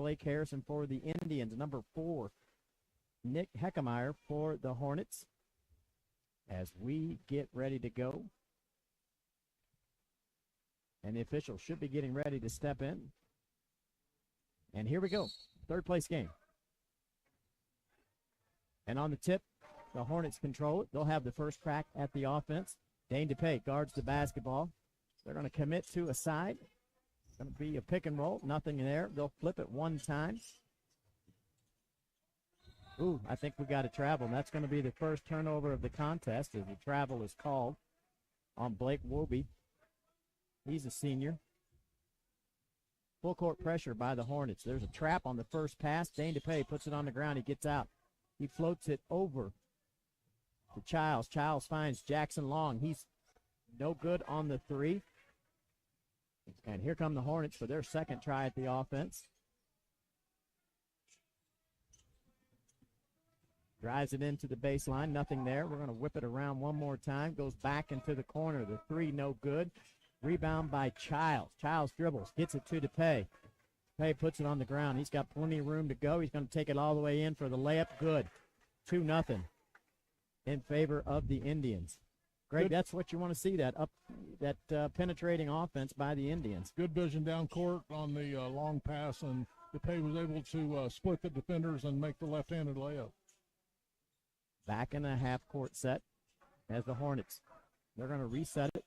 Blake Harrison for the Indians. Number 4, Nick Heckemeyer for the Hornets. As we get ready to go. And the officials should be getting ready to step in. And here we go. Third place game. And on the tip, the Hornets control it. They'll have the first crack at the offense. Dane DePay guards the basketball. They're going to commit to a side. It's going to be a pick and roll. Nothing there. They'll flip it one time. Ooh, I think we got a travel. And that's going to be the first turnover of the contest as the travel is called on Blake Wobie. He's a senior. Full court pressure by the Hornets. There's a trap on the first pass. Dane DePay puts it on the ground. He gets out. He floats it over to Childs. Childs finds Jackson Long. He's no good on the 3. And here come the Hornets for their second try at the offense. Drives it into the baseline. Nothing there. We're going to whip it around one more time. Goes back into the corner. The 3 no good. Rebound by Childs. Childs dribbles. Gets it to DePay. DePay puts it on the ground. He's got plenty of room to go. He's going to take it all the way in for the layup. Good. 2-0 in favor of the Indians. Greg, that's what you want to see, that penetrating offense by the Indians. Good vision down court on the long pass, and DePay was able to split the defenders and make the left-handed layup. Back in a half-court set as the Hornets. They're going to reset it.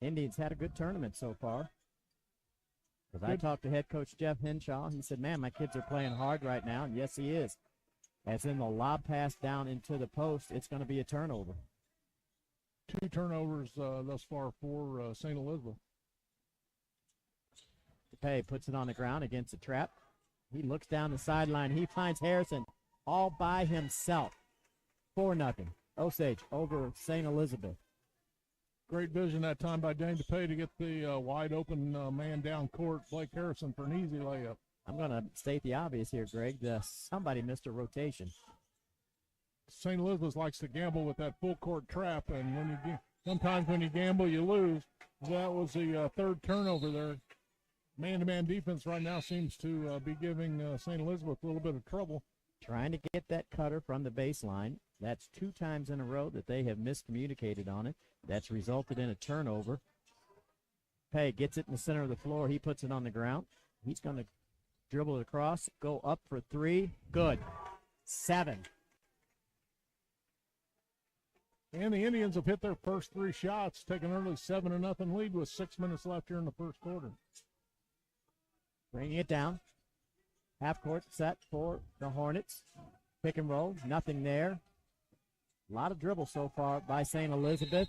Indians had a good tournament so far. As I talked to head coach Jeff Henshaw, he said, man, my kids are playing hard right now, and yes, he is. As in the lob pass down into the post, it's going to be a turnover. 2 turnovers thus far for St. Elizabeth. DePay puts it on the ground against a trap. He looks down the sideline. He finds Harrison all by himself. 4-0. Osage over St. Elizabeth. Great vision that time by Dane DePay to get the wide open man down court, Blake Harrison, for an easy layup. I'm going to state the obvious here, Greg. Somebody missed a rotation. St. Elizabeth likes to gamble with that full court trap, and sometimes when you gamble, you lose. That was the 3rd turnover there. Man-to-man defense right now seems to be giving St. Elizabeth a little bit of trouble. Trying to get that cutter from the baseline. That's 2 times in a row that they have miscommunicated on it. That's resulted in a turnover. Pay gets it in the center of the floor. He puts it on the ground. He's going to dribble it across, go up for 3. Good. 7. And the Indians have hit their first 3 shots, taking an early 7-0 lead with 6 minutes left here in the first quarter. Bringing it down. Half court set for the Hornets. Pick and roll, nothing there. A lot of dribble so far by St. Elizabeth.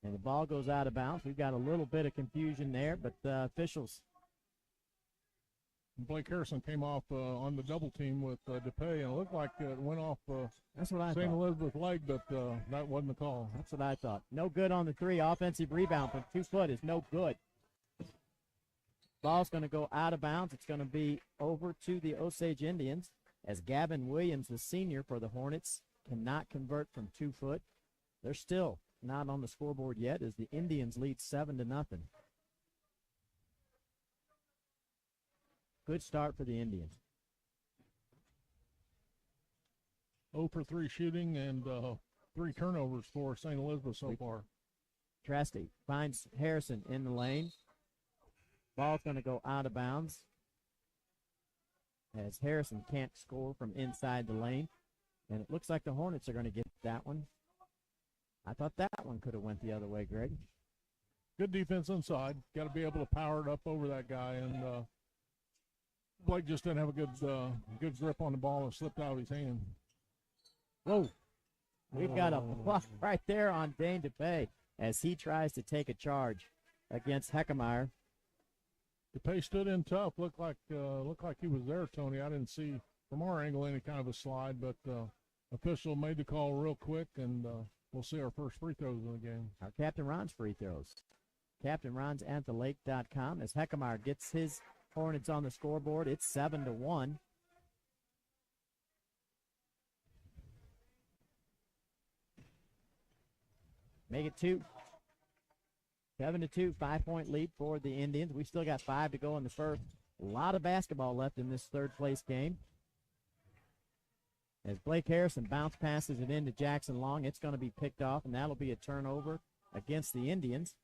And the ball goes out of bounds. We've got a little bit of confusion there, but the officials. Blake Harrison came off on the double team with DePay, and it looked like it went off That's what I St. thought. Elizabeth's leg, but that wasn't the call. That's what I thought. No good on the 3. Offensive rebound from 2 foot is no good. Ball's going to go out of bounds. It's going to be over to the Osage Indians as Gavin Williams, the senior for the Hornets, cannot convert from 2 foot. They're still not on the scoreboard yet as the Indians lead 7-0. Good start for the Indians. 0 for 3 shooting and 3 turnovers for St. Elizabeth so far. Trusty finds Harrison in the lane. Ball's going to go out of bounds as Harrison can't score from inside the lane. And it looks like the Hornets are going to get that one. I thought that one could have went the other way, Greg. Good defense inside. Got to be able to power it up over that guy. And Blake just didn't have a good grip on the ball and slipped out of his hand. Whoa. We've got a block right there on Dane DePay as he tries to take a charge against Heckemeyer. DePay stood in tough. Looked like he was there, Tony. I didn't see from our angle any kind of a slide, but official made the call real quick, and we'll see our first free throws in the game. Our Captain Ron's free throws. Captain Ron's at thelake.com as Heckemeyer gets his Hornets on the scoreboard. It's 7-1. Make it 2. 7-2, 5-point lead for the Indians. We still got 5 to go in the first. A lot of basketball left in this third-place game. As Blake Harrison bounce passes it into Jackson Long, it's going to be picked off, and that'll be a turnover against the Indians.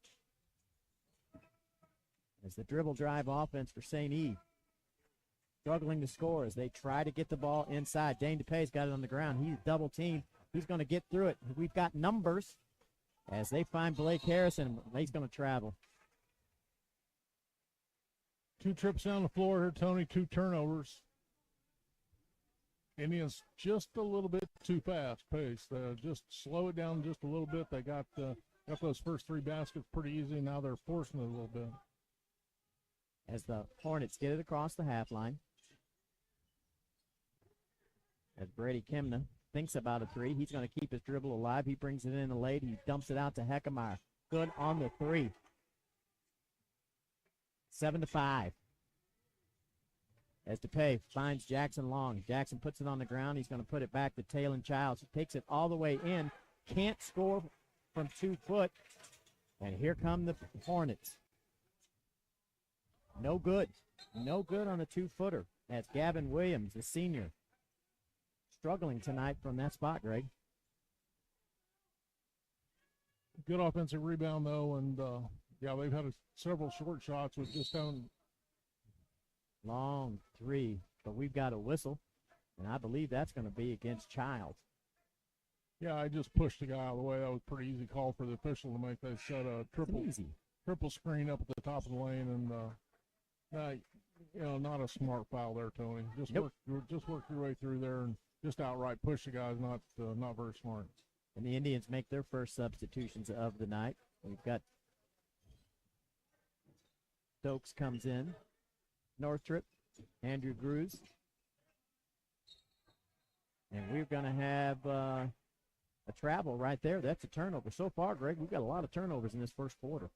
As the dribble drive offense for St. E. Struggling to score as they try to get the ball inside. Dane DePay's got it on the ground. He's double teamed. He's going to get through it. We've got numbers as they find Blake Harrison. He's going to travel. 2 trips down the floor here, Tony. 2 turnovers. Indians just a little bit too fast paced. Just slow it down just a little bit. They got those first 3 baskets pretty easy. Now they're forcing it a little bit. As the Hornets get it across the half line. As Brady Kimna thinks about a 3, he's going to keep his dribble alive. He brings it in late. He dumps it out to Heckemeyer. Good on the 3. 7-5. As DePay finds Jackson Long. Jackson puts it on the ground. He's going to put it back to Taylon Childs. He takes it all the way in. Can't score from 2 foot. And here come the Hornets. No good. No good on a 2-footer. That's Gavin Williams, the senior. Struggling tonight from that spot, Greg. Good offensive rebound, though, and, yeah, they've had several short shots with just haven't. Long 3, but we've got a whistle, and I believe that's going to be against Childs. Yeah, I just pushed the guy out of the way. That was a pretty easy call for the official to make. They set a triple screen up at the top of the lane, and, not a smart foul there, Tony. Just work your way through there and just outright push the guy is not very smart. And the Indians make their first substitutions of the night. We've got Stokes comes in. Northrop, Andrew Grews. And we're going to have a travel right there. That's a turnover. So far, Greg, we've got a lot of turnovers in this first quarter.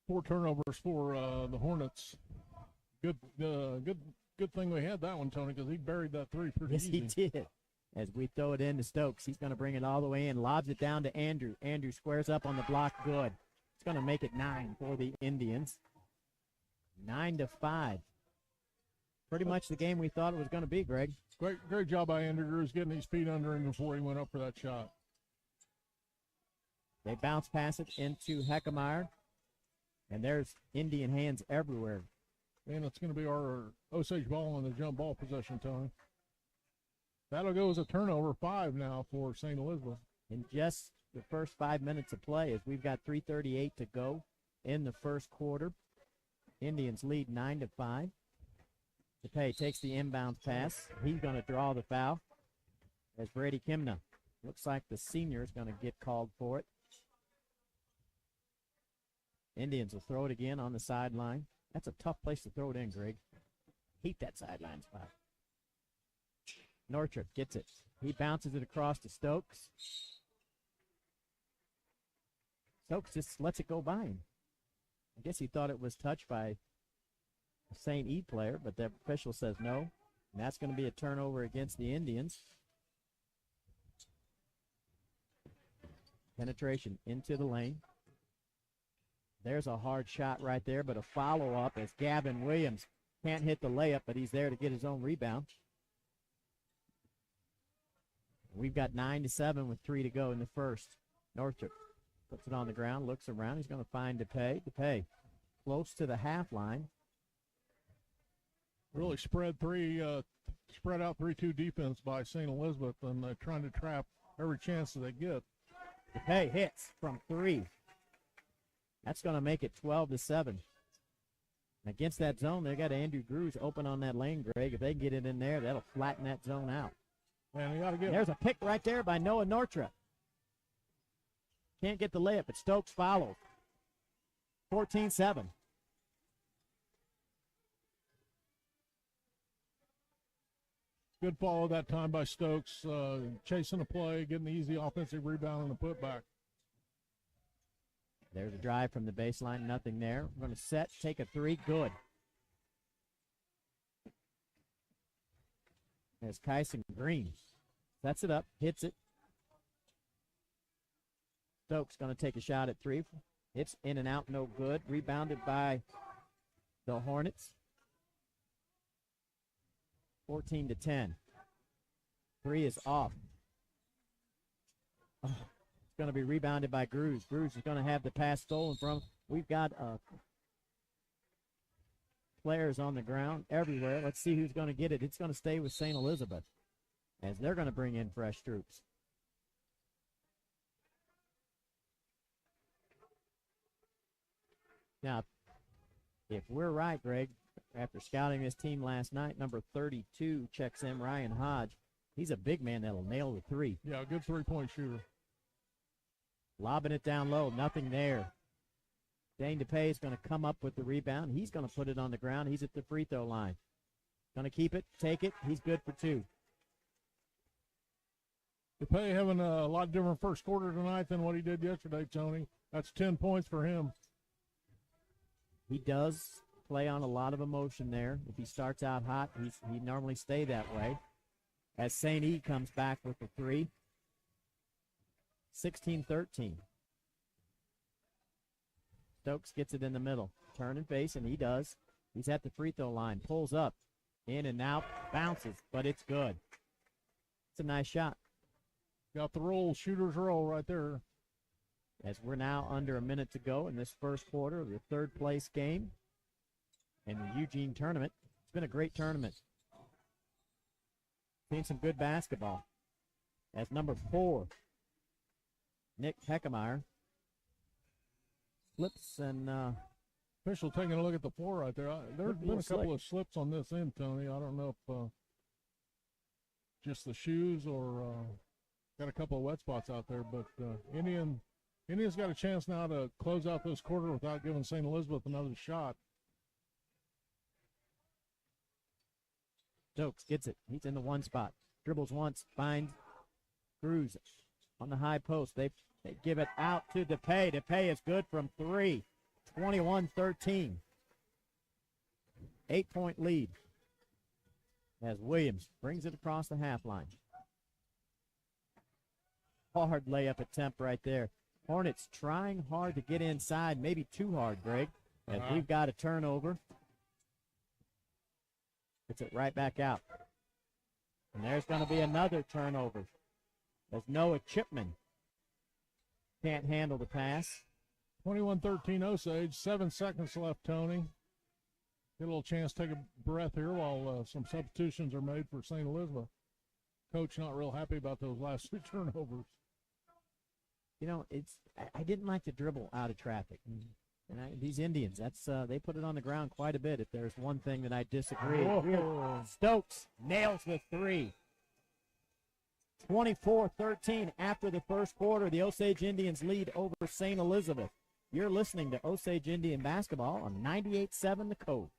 4 turnovers for the Hornets. Good thing we had that one, Tony, because he buried that 3 pretty easy. Yes, he did. As we throw it into Stokes, he's going to bring it all the way in, lobs it down to Andrew. Andrew squares up on the block, good. It's going to make it 9 for the Indians. 9-5. Pretty much the game we thought it was going to be, Greg. Great job by Andrew Grews getting his feet under him before he went up for that shot. They bounce pass it into Heckemeyer, and there's Indian hands everywhere. And it's going to be our Osage ball on the jump ball possession, Tony. That'll go as a turnover, 5 now for St. Elizabeth. In just the first 5 minutes of play, as we've got 3:38 to go in the first quarter. Indians lead 9-5. DePay takes the inbound pass. He's going to draw the foul as Brady Kimna. Looks like the senior is going to get called for it. Indians will throw it again on the sideline. That's a tough place to throw it in, Greg. Hate that sideline spot. Northrop gets it. He bounces it across to Stokes. Stokes just lets it go by him. I guess he thought it was touched by a St. E player, but the official says no. And that's going to be a turnover against the Indians. Penetration into the lane. There's a hard shot right there, but a follow-up as Gavin Williams can't hit the layup, but he's there to get his own rebound. We've got 9-7 with 3 to go in the first. Northrop puts it on the ground, looks around. He's going to find DePay. DePay close to the half line. Really spread out 3-2 defense by St. Elizabeth, and they're trying to trap every chance that they get. DePay hits from 3. That's going to make it 12-7. Against that zone, they got Andrew Grews open on that lane, Greg. If they get it in there, that'll flatten that zone out. Man, you got to get. There's a pick right there by Noah Northrop. Can't get the layup, but Stokes follows. 14-7. Good follow that time by Stokes, chasing the play, getting the easy offensive rebound and the putback. There's a drive from the baseline, nothing there. We're going to set, take a 3, good. There's Kyson Green. Sets it up, hits it. Stokes going to take a shot at 3 It's in and out, no good. Rebounded by the Hornets. 14-10. Three is off. Oh, it's going to be rebounded by Gruz. Gruz is going to have the pass stolen from him. We've got players on the ground everywhere. Let's see who's going to get it. It's going to stay with St. Elizabeth as they're going to bring in fresh troops. Now, if we're right, Greg, after scouting this team last night, number 32 checks in, Ryan Hodge. He's a big man that'll nail the three. Yeah, a good three-point shooter. Lobbing it down low, nothing there. Dane DePay is going to come up with the rebound. He's going to put it on the ground. He's at the free throw line. Going to keep it, take it. He's good for two. DePay having a lot different first quarter tonight than what he did yesterday, Tony. That's 10 points for him. He does play on a lot of emotion there. If he starts out hot, he normally stay that way. As St. E comes back with the three. 16-13. Stokes gets it in the middle. Turn and face, and he does. He's at the free throw line. Pulls up. In and out. Bounces, but it's good. It's a nice shot. Got the roll, shooter's roll right there. As we're now under a minute to go in this first quarter of the third place game in the Eugene tournament. It's been a great tournament. Seen some good basketball. As number 4, Nick Heckemeyer slips and official taking a look at the floor right there. There's been a couple of slips on this end, Tony. I don't know if just the shoes or got a couple of wet spots out there, but Indians got a chance now to close out this quarter without giving St. Elizabeth another shot. Stokes gets it. He's in the one spot. Dribbles once, finds Cruz on the high post. They give it out to DePay. DePay is good from three. 21-13. 8-point lead as Williams brings it across the half line. Hard layup attempt right there. Hornets trying hard to get inside, maybe too hard, Greg, as we've got a turnover. Gets it right back out. And there's going to be another turnover as Noah Chipman can't handle the pass. 21-13 Osage, 7 seconds left, Tony. Get a little chance to take a breath here while some substitutions are made for St. Elizabeth. Coach not real happy about those last 2 turnovers. You know, I didn't like to dribble out of traffic. And these Indians, they put it on the ground quite a bit. If there's one thing that I disagree with. Stokes nails the three. 24-13 after the first quarter. The Osage Indians lead over St. Elizabeth. You're listening to Osage Indian basketball on 98.7 The Code.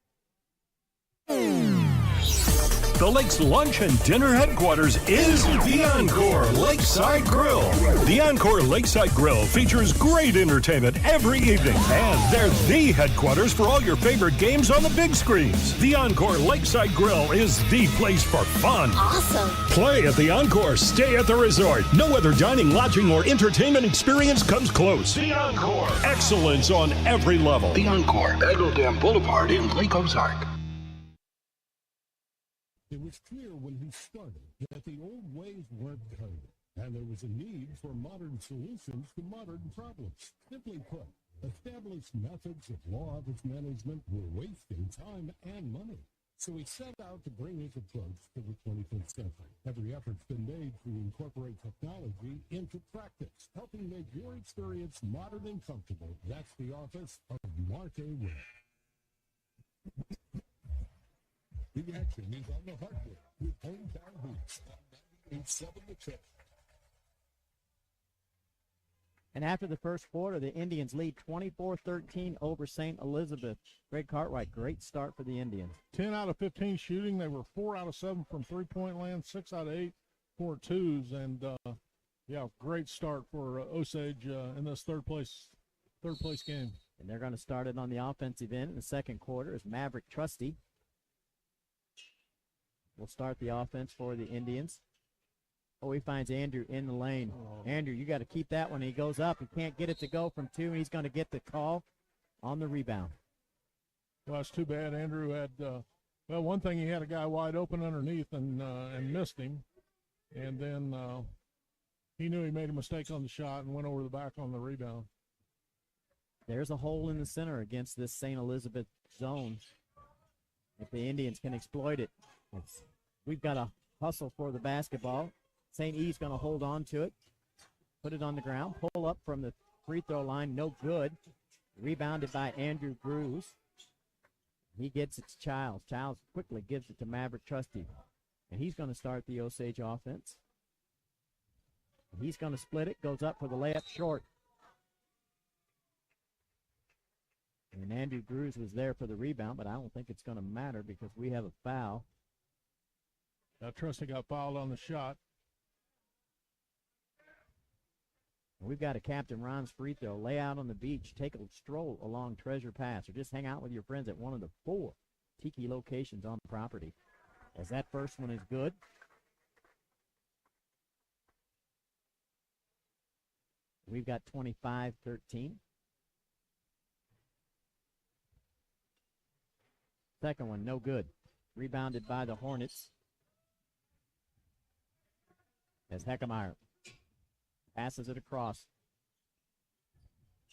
The Lake's lunch and dinner headquarters is the Encore Lakeside Grill. The Encore Lakeside Grill features great entertainment every evening, and they're the headquarters for all your favorite games on the big screens. The Encore Lakeside Grill is the place for fun. Awesome. Play at the Encore, stay at the resort. No other dining, lodging, or entertainment experience comes close. The Encore. Excellence on every level. The Encore, Eagle Dam Boulevard in Lake Ozark. It was clear when he started that the old ways weren't cutting it, and there was a need for modern solutions to modern problems. Simply put, established methods of law office management were wasting time and money. So he set out to bring his approach to the 21st century. Every effort's been made to incorporate technology into practice, helping make your experience modern and comfortable. That's the office of Mark A. Webb. The action is on the hardwood with Hometown Hoops on 98.7 The Check. And after the first quarter, the Indians lead 24-13 over St. Elizabeth. Greg Cartwright, great start for the Indians. 10 out of 15 shooting. They were 4 out of 7 from three-point land, 6 out of 8 for twos. And, great start for Osage in this third place game. And they're going to start it on the offensive end in the second quarter as Maverick Trusty will start the offense for the Indians. Oh, he finds Andrew in the lane. Andrew, you got to keep that one. He goes up. He can't get it to go from 2. He's going to get the call on the rebound. Well, it's too bad. Andrew had, one thing, he had a guy wide open underneath and missed him. And then he knew he made a mistake on the shot and went over the back on the rebound. There's a hole in the center against this St. Elizabeth zone. If the Indians can exploit it, we've got to hustle for the basketball. St. E's going to hold on to it, put it on the ground, pull up from the free throw line, no good. Rebounded by Andrew Grews. He gets it to Childs. Childs quickly gives it to Maverick Trusty, and he's going to start the Osage offense. He's going to split it, goes up for the layup short. And Andrew Grews was there for the rebound, but I don't think it's going to matter because we have a foul. Trusty got fouled on the shot. We've got a Captain Ron's free throw. Lay out on the beach, take a stroll along Treasure Pass, or just hang out with your friends at one of the 4 tiki locations on the property. As that first one is good. We've got 25-13. Second one, no good. Rebounded by the Hornets. As Heckemeyer passes it across.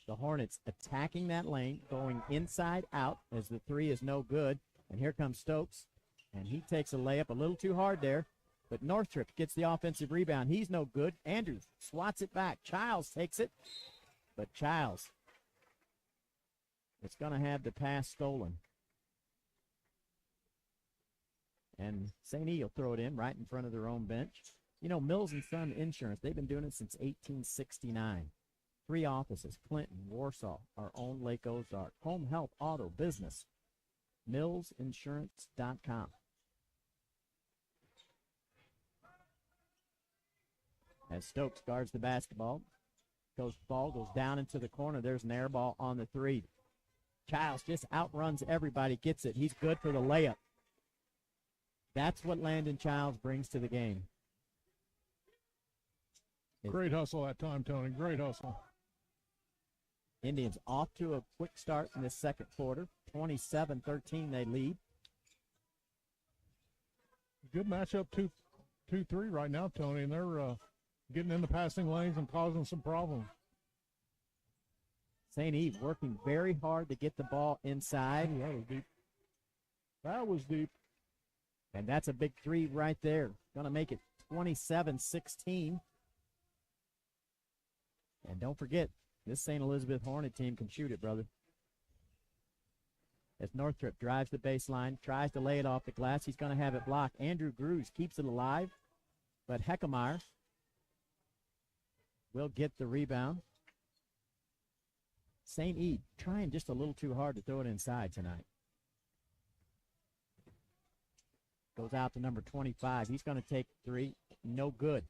The Hornets attacking that lane, going inside out as the 3 is no good. And here comes Stokes, and he takes a layup a little too hard there. But Northrop gets the offensive rebound. He's no good. Andrews swats it back. Childs takes it, but Childs is going to have the pass stolen. And St. E will throw it in right in front of their own bench. You know, Mills & Son Insurance, they've been doing it since 1869. 3 offices, Clinton, Warsaw, our own Lake Ozark. Home, health, auto, business. millsinsurance.com. As Stokes guards the basketball, ball goes down into the corner. There's an air ball on the 3. Childs just outruns everybody, gets it. He's good for the layup. That's what Landon Childs brings to the game. Great hustle that time, Tony. Great hustle. Indians off to a quick start in this second quarter. 27-13 they lead. Good matchup 2-3 right now, Tony, and they're getting in the passing lanes and causing some problems. St. Eve working very hard to get the ball inside. Ooh, that was deep. That was deep. And that's a big 3 right there. Going to make it 27-16. And don't forget, this St. Elizabeth Hornet team can shoot it, brother. As Northrop drives the baseline, tries to lay it off the glass, he's going to have it blocked. Andrew Grews keeps it alive, but Heckemeyer will get the rebound. St. E trying just a little too hard to throw it inside tonight. Goes out to number 25. He's going to take 3. No good.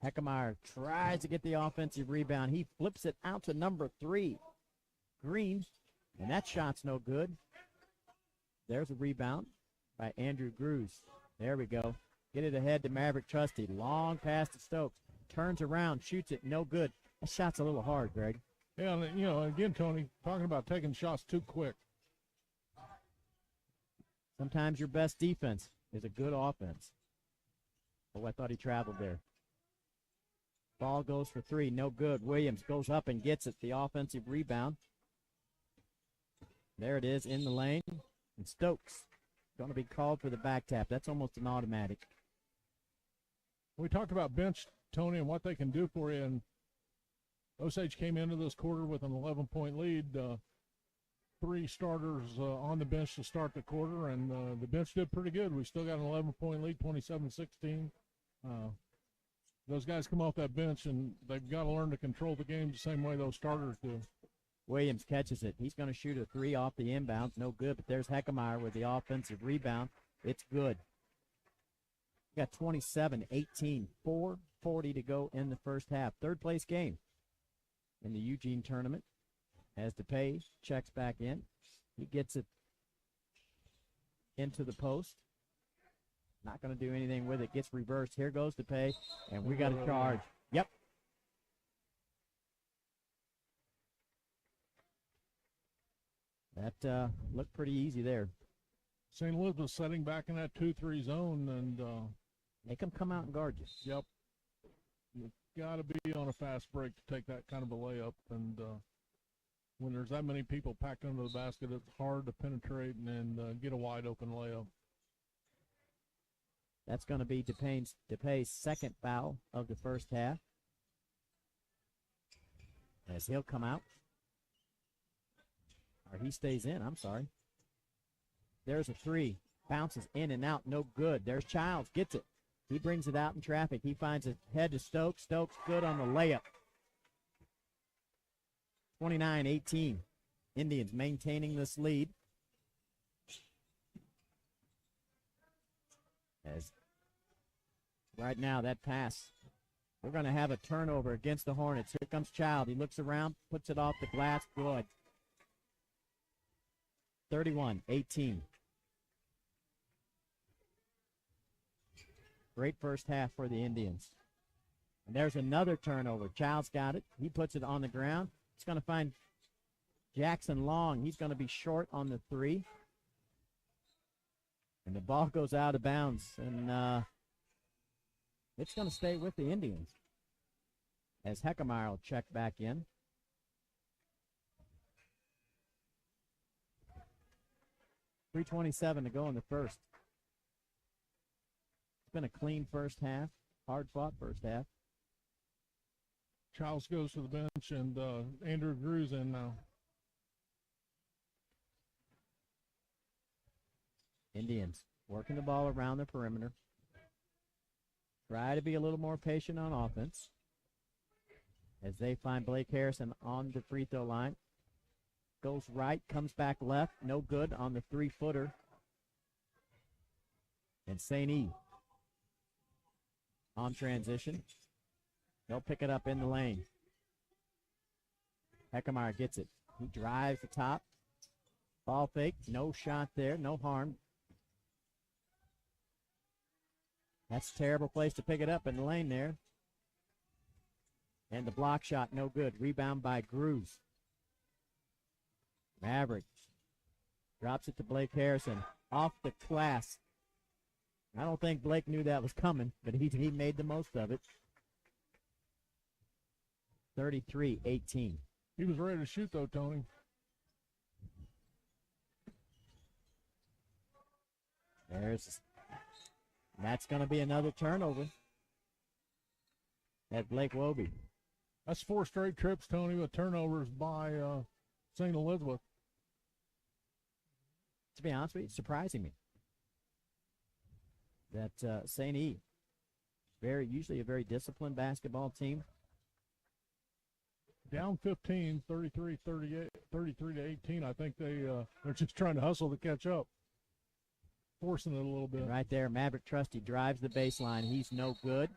Heckemeyer tries to get the offensive rebound. He flips it out to number 3, Green, and that shot's no good. There's a rebound by Andrew Grews. There we go. Get it ahead to Maverick Trusty. Long pass to Stokes. Turns around, shoots it, no good. That shot's a little hard, Greg. Yeah, and, again, Tony, talking about taking shots too quick. Sometimes your best defense is a good offense. Oh, I thought he traveled there. Ball goes for 3, no good. Williams goes up and gets it, the offensive rebound. There it is in the lane. And Stokes going to be called for the back tap. That's almost an automatic. We talked about bench, Tony, and what they can do for you. And Osage came into this quarter with an 11-point lead. 3 starters on the bench to start the quarter, and the bench did pretty good. We still got an 11-point lead, 27-16. Those guys come off that bench, and they've got to learn to control the game the same way those starters do. Williams catches it. He's going to shoot a 3 off the inbounds. No good, but there's Heckemeyer with the offensive rebound. It's good. Got 27-18, 4:40 to go in the first half. Third place game in the Eugene tournament. As DePay checks back in. He gets it into the post. Not going to do anything with it. Gets reversed. Here goes to pay, and we got a charge. Yep. That looked pretty easy there. St. Elizabeth setting back in that 2-3 zone, and Make them come out and guard you. yep, you've got to be on a fast break to take that kind of a layup. And when there's that many people packed under the basket, it's hard to penetrate and get a wide open layup. That's going to be DePay's second foul of the first half. As he'll come out. Or he stays in, I'm sorry. There's a three. Bounces in and out, no good. There's Childs, gets it. He brings it out in traffic. He finds it head to Stokes. Stokes good on the layup. 29-18. Indians maintaining this lead. As right now, that pass, we're going to have a turnover against the Hornets. Here comes Child. He looks around, puts it off the glass. Good. 31-18. Great first half for the Indians. And there's another turnover. Child's got it. He puts it on the ground. He's going to find Jackson Long. He's going to be short on the three. And the ball goes out of bounds. And it's going to stay with the Indians. As Heckemeyer will check back in. .327 to go in the first. It's been a clean first half, hard-fought first half. Childs goes to the bench, and Andrew Drew's in now. Indians working the ball around the perimeter. Try to be a little more patient on offense as they find Blake Harrison on the free throw line. Goes right, comes back left, no good on the three-footer. And St. E on transition. They'll pick it up in the lane. Heckemeyer gets it. He drives the top. Ball fake, no shot there, no harm. That's a terrible place to pick it up in the lane there. And the block shot, no good. Rebound by Grooves. Maverick drops it to Blake Harrison. Off the glass. I don't think Blake knew that was coming, but he made the most of it. 33-18. He was ready to shoot, though, Tony. That's going to be another turnover at Blake Wobie. That's 4 straight trips, Tony, with turnovers by St. Elizabeth. To be honest with you, it's surprising me that St. E, usually a very disciplined basketball team. Down 15, 33-38, 33-18. I think they're just trying to hustle to catch up, forcing it a little bit. And right there, Maverick Trusty drives the baseline. He's no good,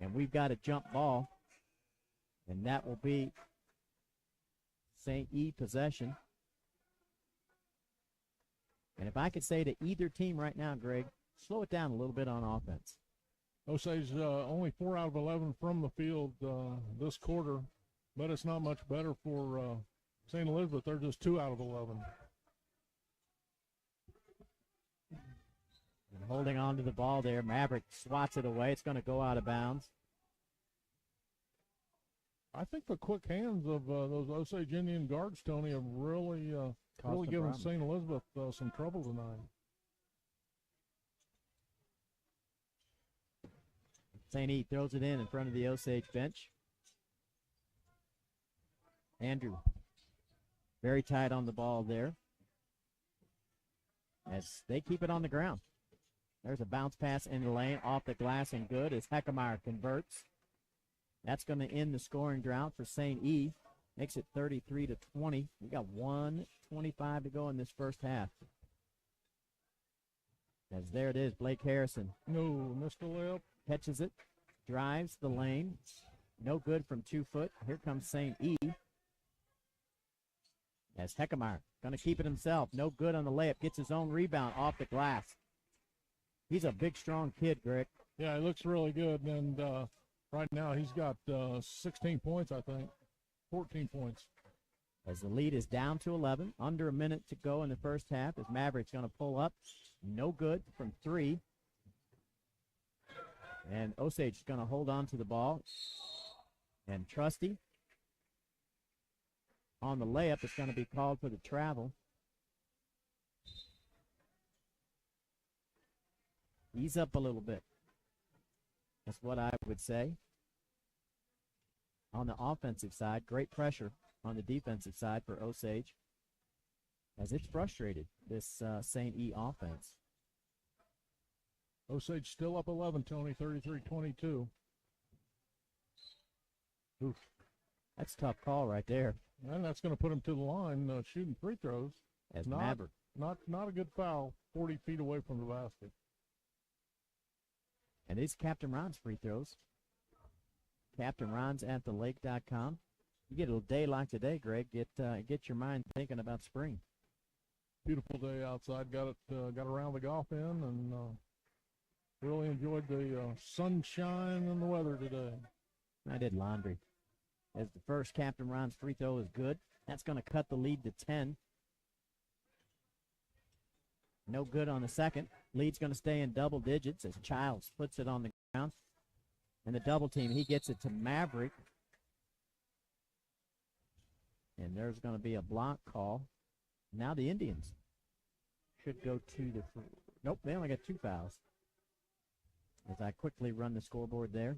and we've got a jump ball, and that will be St. E possession. And if I could say to either team right now, Greg, slow it down a little bit on offense. Osage only 4 out of 11 from the field this quarter, but it's not much better for St. Elizabeth. They're just 2 out of 11. And holding on to the ball there, Maverick swats it away. It's going to go out of bounds. I think the quick hands of those Osage Indian guards, Tony, have really given St. Elizabeth some trouble tonight. St. E throws it in front of the Osage bench. Andrew, very tight on the ball there as they keep it on the ground. There's a bounce pass in the lane, off the glass and good as Heckemeyer converts. That's going to end the scoring drought for St. E. Makes it 33-20. We got 1:25 to go in this first half. As there it is, Blake Harrison. No, missed the layup. Catches it, drives the lane. No good from 2 foot. Here comes St. E. As Heckemeyer going to keep it himself. No good on the layup. Gets his own rebound off the glass. He's a big, strong kid, Greg. Yeah, he looks really good, and right now he's got 16 points, I think, 14 points. As the lead is down to 11, under a minute to go in the first half, as Maverick's going to pull up. No good from 3. And Osage is going to hold on to the ball. And Trusty on the layup is going to be called for the travel. Ease up a little bit. That's what I would say. On the offensive side, great pressure on the defensive side for Osage, as it's frustrated this St. E offense. Osage still up 11, Tony, 33-22. Oof. That's a tough call right there. And that's going to put him to the line shooting free throws. As not, Maverick. Not a good foul, 40 feet away from the basket. And it's Captain Ron's free throws. Captain Ron's at thelake.com. You get a day like today, Greg, get your mind thinking about spring. Beautiful day outside. Got around the golf in and really enjoyed the sunshine and the weather today. I did laundry. As the first Captain Ron's free throw is good. That's going to cut the lead to 10. No good on the second. Lead's going to stay in double digits as Childs puts it on the ground. And the double team, he gets it to Maverick. And there's going to be a block call. Now the Indians should go to the nope, they only got 2 fouls. As I quickly run the scoreboard there.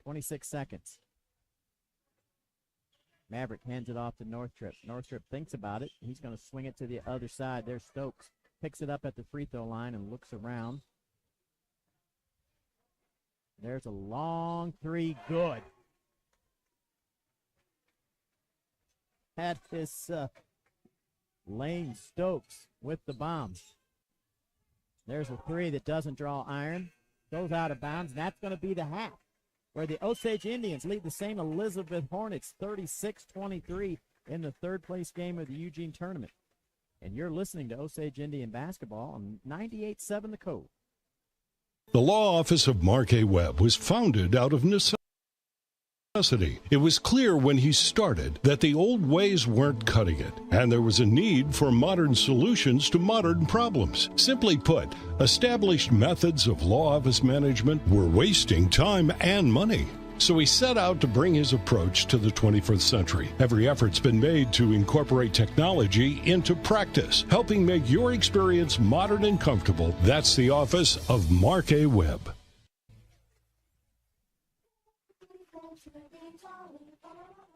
26 seconds. Maverick hands it off to Northrup. Northrup thinks about it. He's going to swing it to the other side. There's Stokes. Picks it up at the free throw line and looks around. There's a long 3. Good. That is Lane Stokes with the bombs. There's a 3 that doesn't draw iron. Goes out of bounds, and that's going to be the half, where the Osage Indians lead the St. Elizabeth Hornets 36-23 in the third-place game of the Eugene tournament. And you're listening to Osage Indian basketball on 98.7 The Code. The law office of Mark A. Webb was founded out of necessity. It was clear when he started that the old ways weren't cutting it, and there was a need for modern solutions to modern problems. Simply put, established methods of law office management were wasting time and money. So he set out to bring his approach to the 21st century. Every effort's been made to incorporate technology into practice, helping make your experience modern and comfortable. That's the office of Mark A. Webb.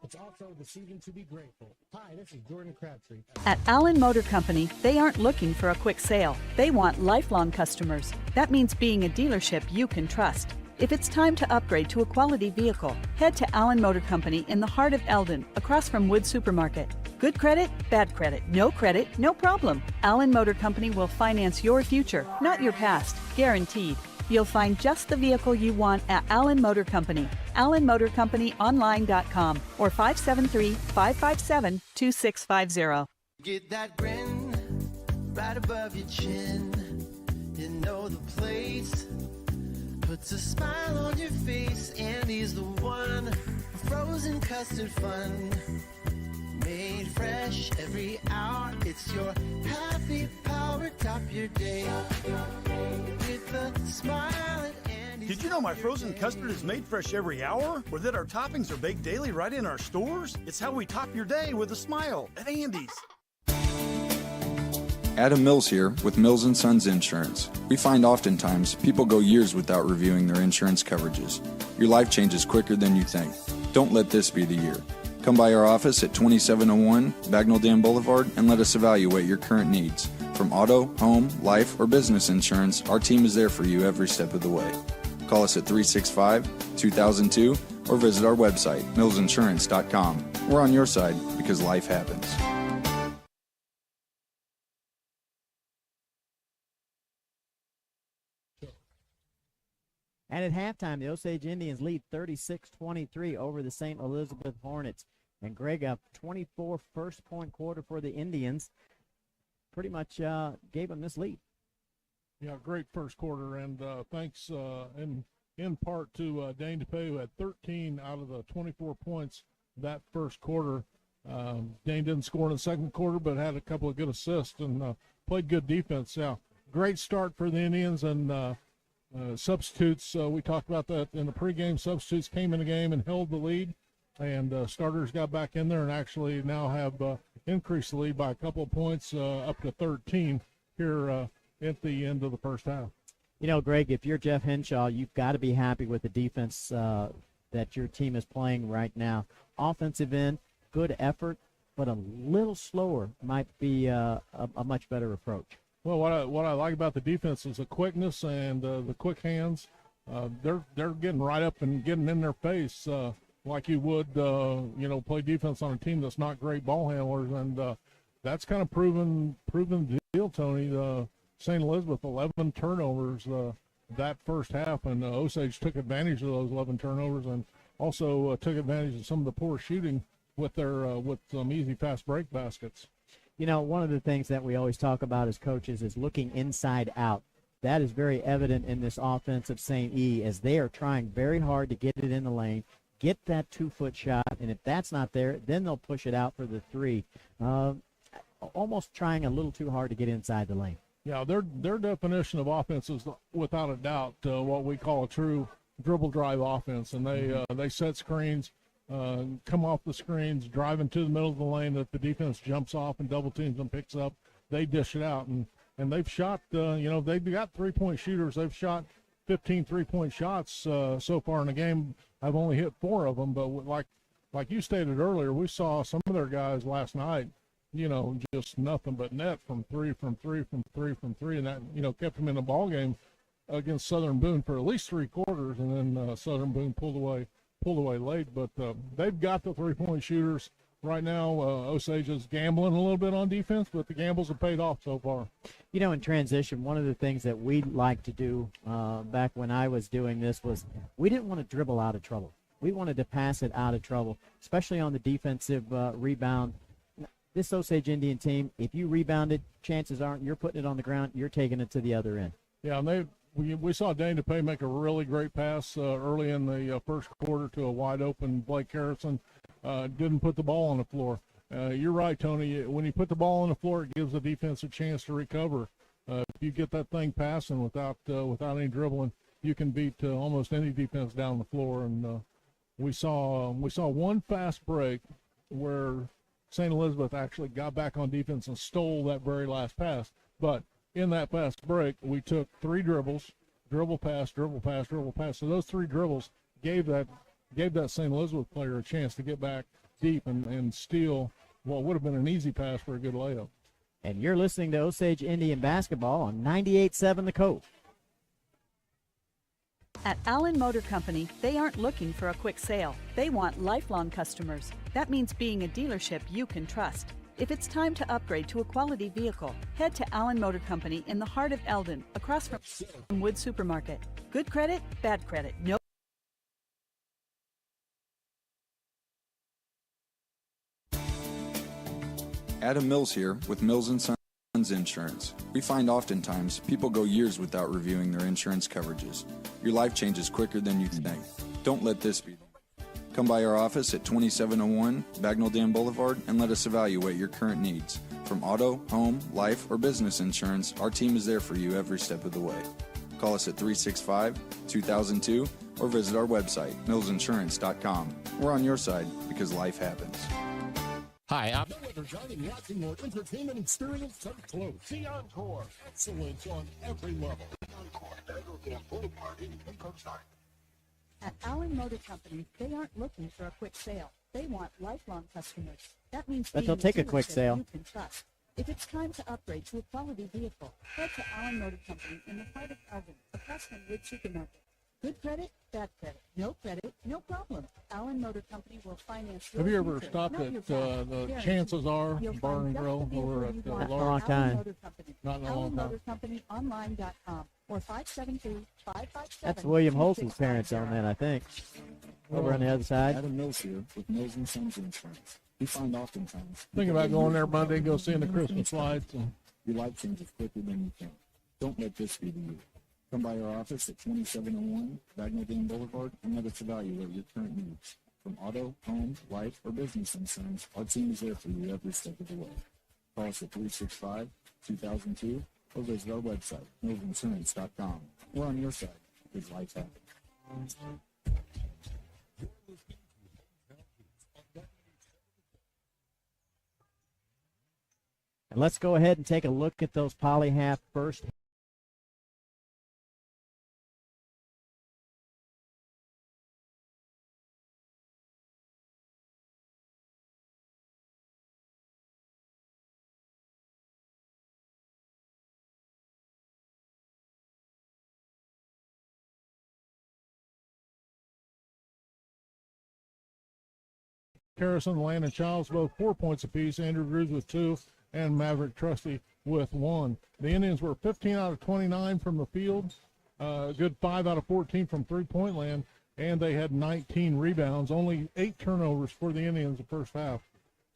It's also the season to be grateful. Hi, this is Jordan Crabtree. At Allen Motor Company, they aren't looking for a quick sale. They want lifelong customers. That means being a dealership you can trust. If it's time to upgrade to a quality vehicle, head to Allen Motor Company in the heart of Eldon, across from Wood Supermarket. Good credit, bad credit, no problem. Allen Motor Company will finance your future, not your past, guaranteed. You'll find just the vehicle you want at Allen Motor Company. AllenMotorCompanyOnline.com or 573-557-2650. Get that grin right above your chin. You know the place puts a smile on your face, and he's the one. Frozen custard fun, made fresh every hour. It's your happy power, top your day with a smile. Did you know my frozen custard is made fresh every hour? Or that our toppings are baked daily right in our stores? It's how we top your day with a smile at Andy's. Adam Mills here with Mills & Sons Insurance. We find oftentimes people go years without reviewing their insurance coverages. Your life changes quicker than you think. Don't let this be the year. Come by our office at 2701 Bagnell Dam Boulevard and let us evaluate your current needs. From auto, home, life, or business insurance, our team is there for you every step of the way. Call us at 365-2002 or visit our website, millsinsurance.com. We're on your side because life happens. And at halftime, the Osage Indians lead 36-23 over the St. Elizabeth Hornets. And Greg, a 24 first-point quarter for the Indians pretty much gave them this lead. Yeah, great first quarter, and thanks in part to Dane DePay, who had 13 out of the 24 points that first quarter. Dane didn't score in the second quarter, but had a couple of good assists and played good defense. Yeah, great start for the Indians, and substitutes. We talked about that in the pregame. Substitutes came in the game and held the lead, and starters got back in there and actually now have increased the lead by a couple of points up to 13 here at the end of the first half. You know, Greg, if you're Jeff Henshaw, you've got to be happy with the defense that your team is playing right now. Offensive end, good effort, but a little slower might be a much better approach. Well, what I like about the defense is the quickness and the quick hands. They're getting right up and getting in their face like you would, play defense on a team that's not great ball handlers, and that's kind of proven the deal, Tony. St. Elizabeth 11 turnovers that first half, and Osage took advantage of those 11 turnovers, and also took advantage of some of the poor shooting with some easy fast break baskets. You know, one of the things that we always talk about as coaches is looking inside out. That is very evident in this offense of St. E, as they are trying very hard to get it in the lane, get that 2-foot shot, and if that's not there, then they'll push it out for the 3. Almost trying a little too hard to get inside the lane. Yeah, their definition of offense is without a doubt what we call a true dribble drive offense, and they set screens, come off the screens, drive into the middle of the lane that the defense jumps off and double teams and picks up. They dish it out, and they've shot. They've got 3-point shooters. They've shot 15 3-point shots so far in the game. I've only hit 4 of them, but like you stated earlier, we saw some of their guys last night. Just nothing but net from three, and that kept them in the ball game against Southern Boone for at least 3 quarters, and then Southern Boone pulled away late. But they've got the 3-point shooters right now. Osage is gambling a little bit on defense, but the gambles have paid off so far. In transition, one of the things that we liked to do back when I was doing this was we didn't want to dribble out of trouble. We wanted to pass it out of trouble, especially on the defensive rebound. This Osage Indian team, if you rebound it, chances aren't you're putting it on the ground, you're taking it to the other end. Yeah, and we saw Dane DePay make a really great pass early in the first quarter to a wide-open Blake Harrison. Didn't put the ball on the floor. You're right, Tony. When you put the ball on the floor, it gives the defense a chance to recover. If you get that thing passing without any dribbling, you can beat almost any defense down the floor. And we saw one fast break where St. Elizabeth actually got back on defense and stole that very last pass. But in that fast break, we took 3 dribbles, dribble pass, dribble pass, dribble pass. So those 3 dribbles gave that St. Elizabeth player a chance to get back deep and steal what would have been an easy pass for a good layup. And you're listening to Osage Indian basketball on 98.7 The Cove. At Allen Motor Company, they aren't looking for a quick sale. They want lifelong customers. That means being a dealership you can trust. If it's time to upgrade to a quality vehicle, head to Allen Motor Company in the heart of Eldon, across from Wood Supermarket. Good credit, bad credit, no. Adam Mills here with Mills & Sons Insurance. We find oftentimes people go years without reviewing their insurance coverages. Your life changes quicker than you think. Don't let this be. Come by our office at 2701 Bagnell Dam Boulevard and let us evaluate your current needs. From auto, home, life, or business insurance, our team is there for you every step of the way. Call us at 365-2002 or visit our website, millsinsurance.com. We're on your side because life happens. Hi, I'm no other driving, watching, or entertainment experience up close. The Encore. Excellence on every level. The Encore. Bagnell Dam Boulevard in Ozark. At Allen Motor Company, they aren't looking for a quick sale. They want lifelong customers. That means But they'll take a quick sale. You can trust. If it's time to upgrade to a quality vehicle, head to Allen Motor Company in the heart of Eldon, across from Wood Supermarket. Good credit, bad credit, no problem. Allen Motor Company will finance your Have you ever future, stopped not at your past. the Chances Are You'll Bar find and just Grill the vehicle over you at want a at long Allen time. Motor Company. Not in a Allen long time. Motor Company online.com or 572-557. That's William Holtz's parents on that, I think. Over on the other side. Adam Mills here with Mills & Sons Insurance. We find oftentimes. Think about going there Monday and go seeing the Christmas lights. And your life changes quicker than you think. Don't let this be the year. Come by our office at 2701 Bagnell Dam Boulevard and let us evaluate your current needs. From auto, home, life, or business concerns, our team is there for you every step of the way. Call us at 365-2002 or visit our website, millsinsurance.com. We're on your side because life happens. And let's go ahead and take a look at those poly half first. Harrison, Landon Childs, both 4 points apiece. Andrew Drews with 2, and Maverick Trusty with 1. The Indians were 15 out of 29 from the field, good 5 out of 14 from three-point land, and they had 19 rebounds, only 8 turnovers for the Indians the first half.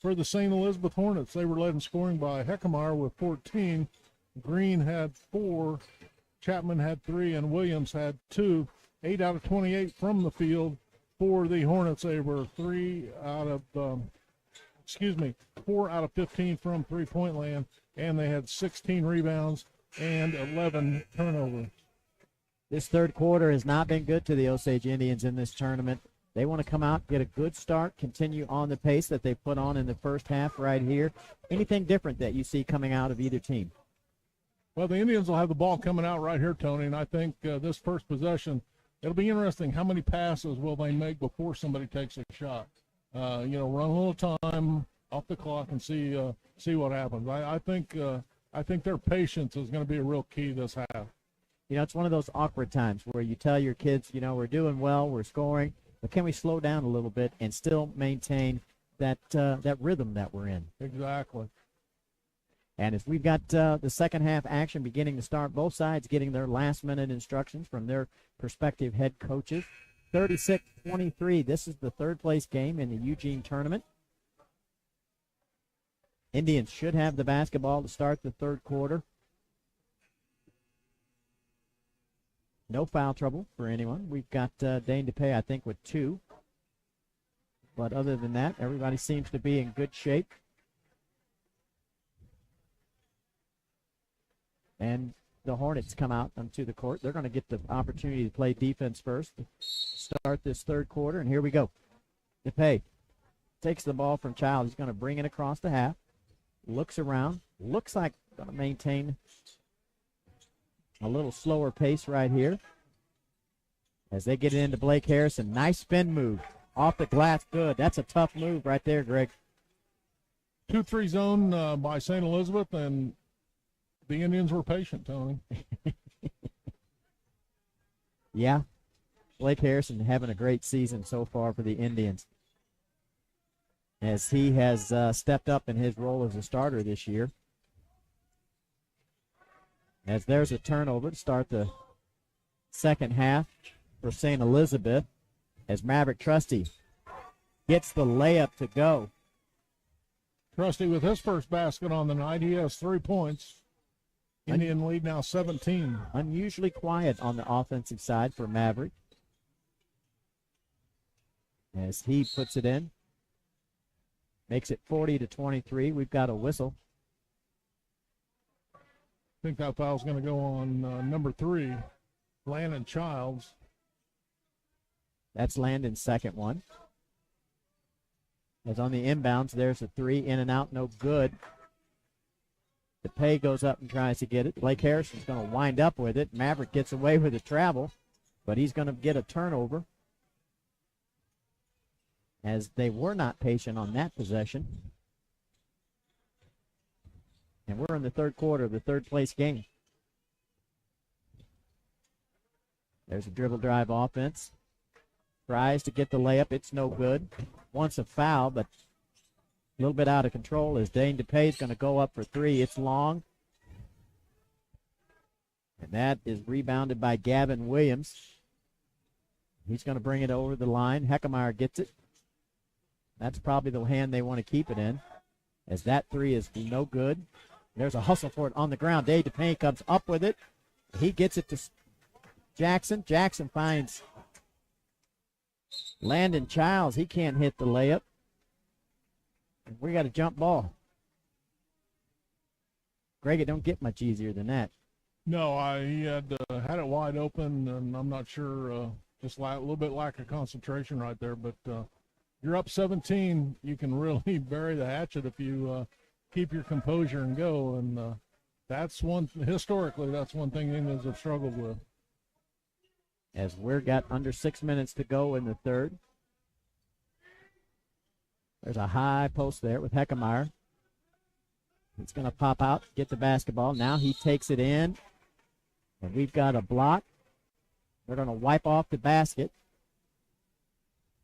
For the St. Elizabeth Hornets, they were led in scoring by Heckmeyer with 14. Green had 4, Chapman had 3, and Williams had 2. 8 out of 28 from the field. For the Hornets, they were 4 out of 15 from three-point land, and they had 16 rebounds and 11 turnovers. This third quarter has not been good to the Osage Indians in this tournament. They want to come out, get a good start, continue on the pace that they put on in the first half right here. Anything different that you see coming out of either team? Well, the Indians will have the ball coming out right here, Tony, and I think this first possession, it'll be interesting how many passes will they make before somebody takes a shot. Run a little time off the clock and see what happens. I think their patience is going to be a real key this half. It's one of those awkward times where you tell your kids, we're doing well, we're scoring, but can we slow down a little bit and still maintain that rhythm that we're in? Exactly. And as we've got the second half action beginning to start, both sides getting their last-minute instructions from their prospective head coaches. 36-23, this is the third-place game in the Eugene tournament. Indians should have the basketball to start the third quarter. No foul trouble for anyone. We've got Dane DePay, I think, with 2. But other than that, everybody seems to be in good shape. And the Hornets come out onto the court. They're going to get the opportunity to play defense first to start this third quarter. And here we go. DePay takes the ball from Child. He's going to bring it across the half. Looks around. Looks like going to maintain a little slower pace right here. As they get it into Blake Harrison. Nice spin move. Off the glass. Good. That's a tough move right there, Greg. 2-3 zone by St. Elizabeth, and the Indians were patient, Tony. Yeah. Blake Harrison having a great season so far for the Indians, as he has stepped up in his role as a starter this year. As there's a turnover to start the second half for St. Elizabeth, as Maverick Trusty gets the layup to go. Trusty with his first basket on the night. He has 3 points. Indian lead now 17. Unusually quiet on the offensive side for Maverick, as he puts it in. Makes it 40-23. We've got a whistle. I think that foul's going to go on number 3, Landon Childs. That's Landon's second one. As on the inbounds, there's a 3, in and out, no good. DePay goes up and tries to get it. Blake Harrison's going to wind up with it. Maverick gets away with the travel, but he's going to get a turnover, as they were not patient on that possession. And we're in the third quarter of the third-place game. There's a dribble drive offense. Tries to get the layup. It's no good. Wants a foul, but a little bit out of control, as Dane DePay is going to go up for 3. It's long. And that is rebounded by Gavin Williams. He's going to bring it over the line. Heckmeyer gets it. That's probably the hand they want to keep it in, as that 3 is no good. There's a hustle for it on the ground. Dane DePay comes up with it. He gets it to Jackson. Jackson finds Landon Childs. He can't hit the layup. We got a jump ball. Greg, it don't get much easier than that. No, he had it wide open, and I'm not sure, just a little bit lack of concentration right there. But you're up 17. You can really bury the hatchet if you keep your composure and go. And historically, that's one thing Indians have struggled with. As we're got under 6 minutes to go in the third. There's a high post there with Heckemeyer. He's going to pop out, get the basketball. Now he takes it in, and we've got a block. They're going to wipe off the basket.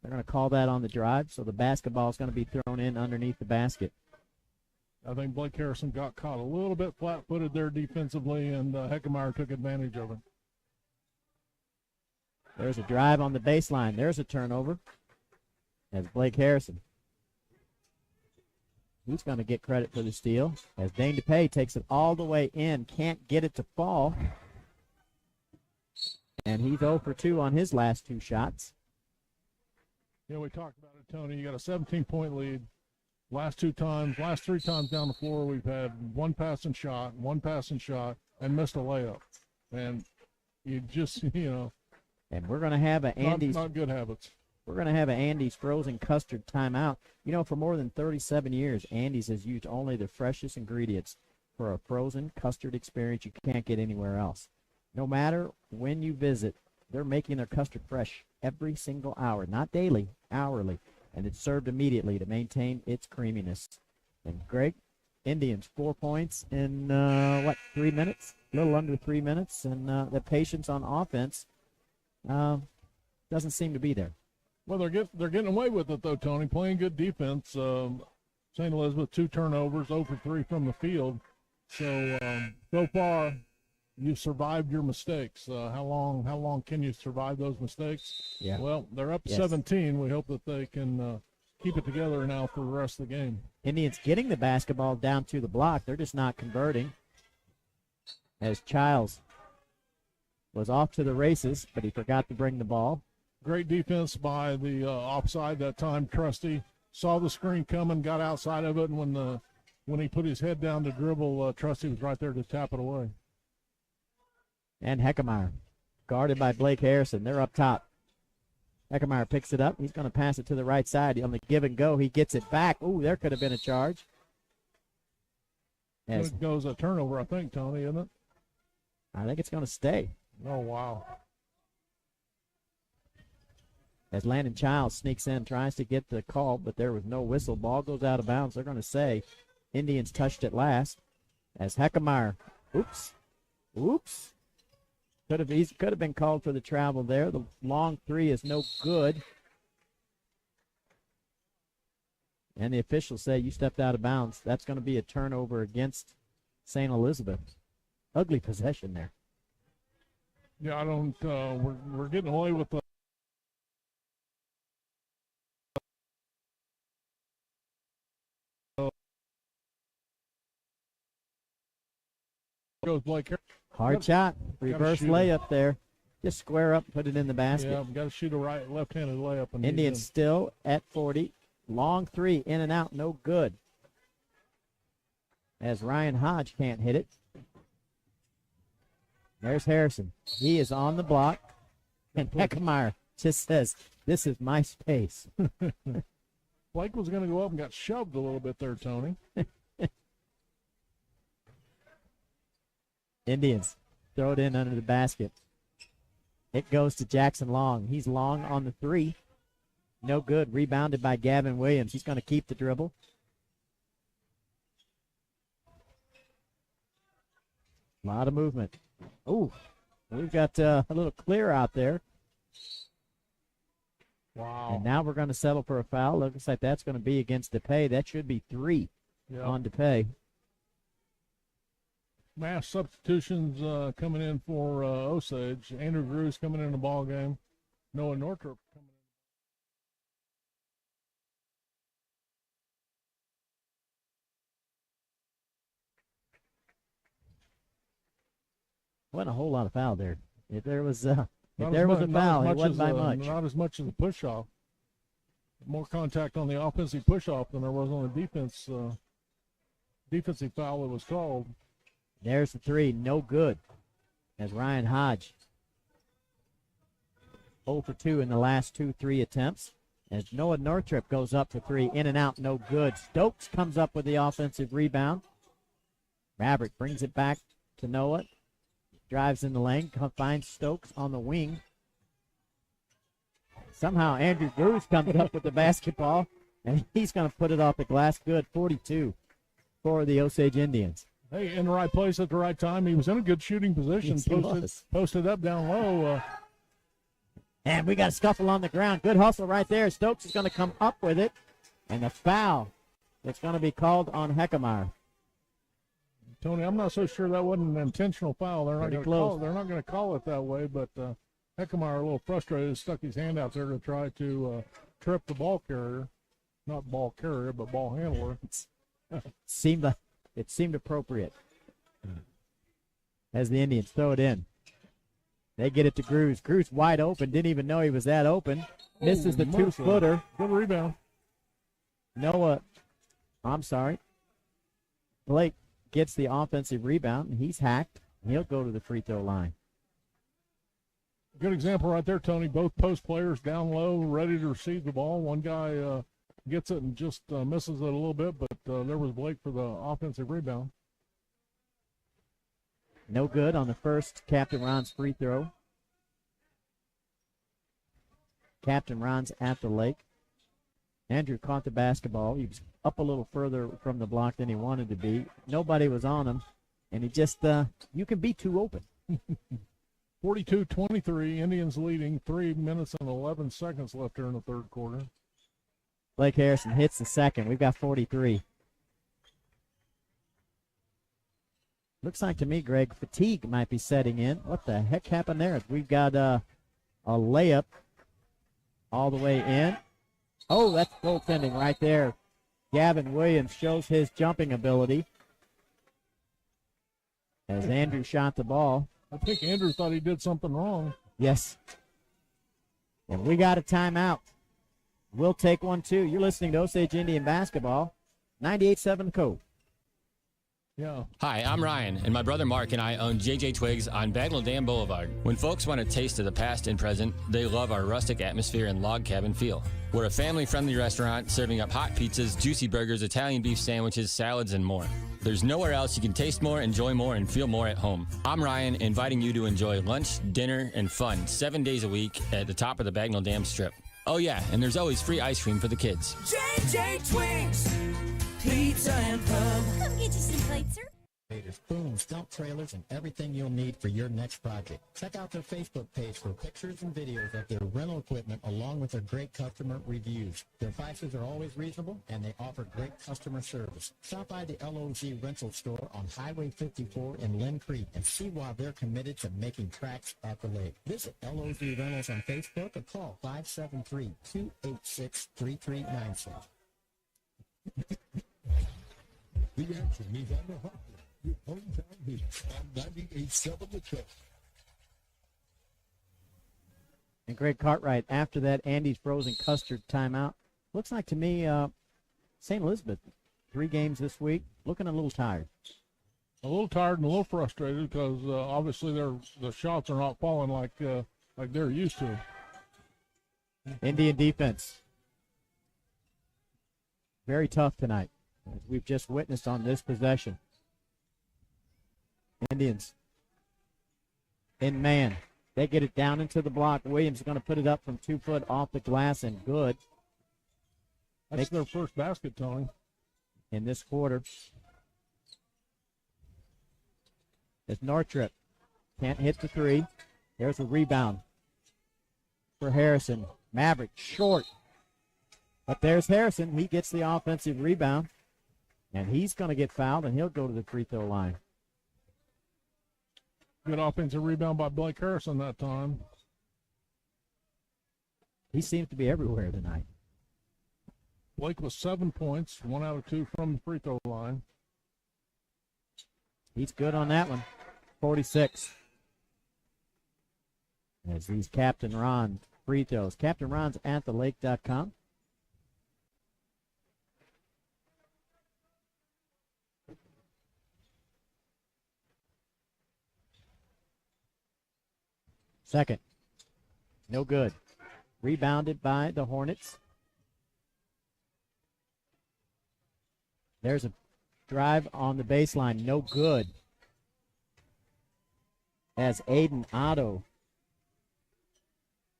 They're going to call that on the drive, so the basketball is going to be thrown in underneath the basket. I think Blake Harrison got caught a little bit flat-footed there defensively, and Heckemeyer took advantage of it. There's a drive on the baseline. There's a turnover. As Blake Harrison. He's going to get credit for the steal. As Dane DePay takes it all the way in. Can't get it to fall. And he's 0 for 2 on his last 2 shots. Yeah, we talked about it, Tony. You got a 17-point lead. Last 3 times down the floor, we've had one passing shot, and missed a layup. And you just, And we're going to have an Andy's. Not good habits. We're going to have an Andy's frozen custard timeout. For more than 37 years, Andy's has used only the freshest ingredients for a frozen custard experience you can't get anywhere else. No matter when you visit, they're making their custard fresh every single hour, not daily, hourly, and it's served immediately to maintain its creaminess. And Greg, Indians 4 points in 3 minutes? A little under 3 minutes, and the patience on offense doesn't seem to be there. Well, they're getting away with it, though, Tony, playing good defense. St. Elizabeth, 2 turnovers, 0 for 3 from the field. So far, you survived your mistakes. How long can you survive those mistakes? Yeah. Well, they're up 17. We hope that they can keep it together now for the rest of the game. Indians getting the basketball down to the block. They're just not converting. As Childs was off to the races, but he forgot to bring the ball. Great defense by the offside that time. Trusty saw the screen coming, got outside of it, and when he put his head down to dribble, Trusty was right there to tap it away. And Heckemeyer, guarded by Blake Harrison. They're up top. Heckemeyer picks it up. He's going to pass it to the right side. On the give and go, he gets it back. Ooh, there could have been a charge. It goes a turnover, I think, Tony, isn't it? I think it's going to stay. Oh, wow. As Landon Childs sneaks in, tries to get the call, but there was no whistle. Ball goes out of bounds. They're going to say Indians touched it last. As Heckemeyer, oops. Could have been called for the travel there. The long 3 is no good. And the officials say you stepped out of bounds. That's going to be a turnover against St. Elizabeth. Ugly possession there. Yeah, I don't. We're getting away with the. Goes Blake. Hard shot. Reverse layup there. Just square up, put it in the basket. Yeah, got to shoot a left-handed layup. Indians still at 40. Long 3, in and out, no good. As Ryan Hodge can't hit it. There's Harrison. He is on the block. And Heckemeyer just says, this is my space. Blake was going to go up and got shoved a little bit there, Tony. Indians throw it in under the basket. It goes to Jackson Long. He's long on the 3. No good. Rebounded by Gavin Williams. He's going to keep the dribble. A lot of movement. Ooh, we've got a little clear out there. Wow. And now we're going to settle for a foul. Looks like that's going to be against DePay. That should be 3 on DePay. Mass substitutions coming in for Osage. Andrew Grews coming in the ball game. Noah Northrop coming in. Wasn't a whole lot of foul there. If there was a Not foul, as it much wasn't as, by much. Not as much as a push-off. More contact on the offensive push-off than there was on the defensive foul that was called. There's the three, no good. As Ryan Hodge 0 for 2 in the last 2-3 attempts. As Noah Northrop goes up for three, in and out, no good. Stokes comes up with the offensive rebound. Maverick brings it back to Noah. Drives in the lane, finds Stokes on the wing. Somehow Andrew Bruce comes up with the basketball, and he's going to put it off the glass. Good, 42 for the Osage Indians. Hey, in the right place at the right time. He was in a good shooting position. Yes, posted up down low. And we got a scuffle on the ground. Good hustle right there. Stokes is going to come up with it. And the foul that's going to be called on Heckemeyer. Tony, I'm not so sure that wasn't an intentional foul. They're not going to call it that way, but Heckemeyer, a little frustrated, stuck his hand out there to try to trip the ball carrier. Not ball carrier, but ball handler. It seemed appropriate as the Indians throw it in. They get it to Cruz. Cruz wide open. Didn't even know he was that open. Misses the two-footer. Good rebound. Blake gets the offensive rebound, and he's hacked. He'll go to the free throw line. Good example right there, Tony. Both post players down low, ready to receive the ball. One guy gets it and just misses it a little bit, but there was Blake for the offensive rebound. No good on the first Captain Ron's free throw. Captain Ron's at the lake. Andrew caught the basketball. He was up a little further from the block than he wanted to be. Nobody was on him, and he just, you can be too open. 42-23, Indians leading, 3 minutes and 11 seconds left here in the third quarter. Blake Harrison hits the second. We've got 43. Looks like to me, Greg, fatigue might be setting in. What the heck happened there? We've got a layup all the way in. Oh, that's goaltending right there. Gavin Williams shows his jumping ability as Andrew shot the ball. I think Andrew thought he did something wrong. Yes. And we got a timeout. We'll take one, too. You're listening to Osage Indian Basketball, 98.7 Code. Yeah. Hi, I'm Ryan, and my brother Mark and I own JJ Twigs on Bagnell Dam Boulevard. When folks want a taste of the past and present, they love our rustic atmosphere and log cabin feel. We're a family-friendly restaurant serving up hot pizzas, juicy burgers, Italian beef sandwiches, salads, and more. There's nowhere else you can taste more, enjoy more, and feel more at home. I'm Ryan, inviting you to enjoy lunch, dinner, and fun 7 days a week at the top of the Bagnell Dam Strip. Oh yeah, and there's always free ice cream for the kids. JJ Twigs, pizza and pub. Come get you some plates, sir. Booms, dump trailers, and everything you'll need for your next project. Check out their Facebook page for pictures and videos of their rental equipment along with their great customer reviews. Their prices are always reasonable, and they offer great customer service. Stop by the LOZ Rental Store on Highway 54 in Lynn Creek and see why they're committed to making tracks at the lake. Visit LOZ Rentals on Facebook or call 573-286-3397. The action is on the hot with Hometown Beats on 98.7 The Coast. And Greg Cartwright, after that Andy's Frozen Custard timeout. Looks like to me St. Elizabeth, 3 games this week, looking a little tired. A little tired and a little frustrated because obviously the shots are not falling like they're used to. Indian defense. Very tough tonight, as we've just witnessed on this possession. Indians in man. They get it down into the block. Williams is going to put it up from 2 foot off the glass and good. That's their first basket, Tony. In this quarter. As Northrop can't hit the 3. There's a rebound for Harrison. Maverick short. But there's Harrison. He gets the offensive rebound. And he's going to get fouled, and he'll go to the free throw line. Good offensive rebound by Blake Harrison that time. He seems to be everywhere tonight. Blake was 7 points, 1 out of 2 from the free throw line. He's good on that one. 46. As these Captain Ron free throws. Captain Ron's at thelake.com. Second. No good. Rebounded by the Hornets. There's a drive on the baseline. No good. As Aiden Otto,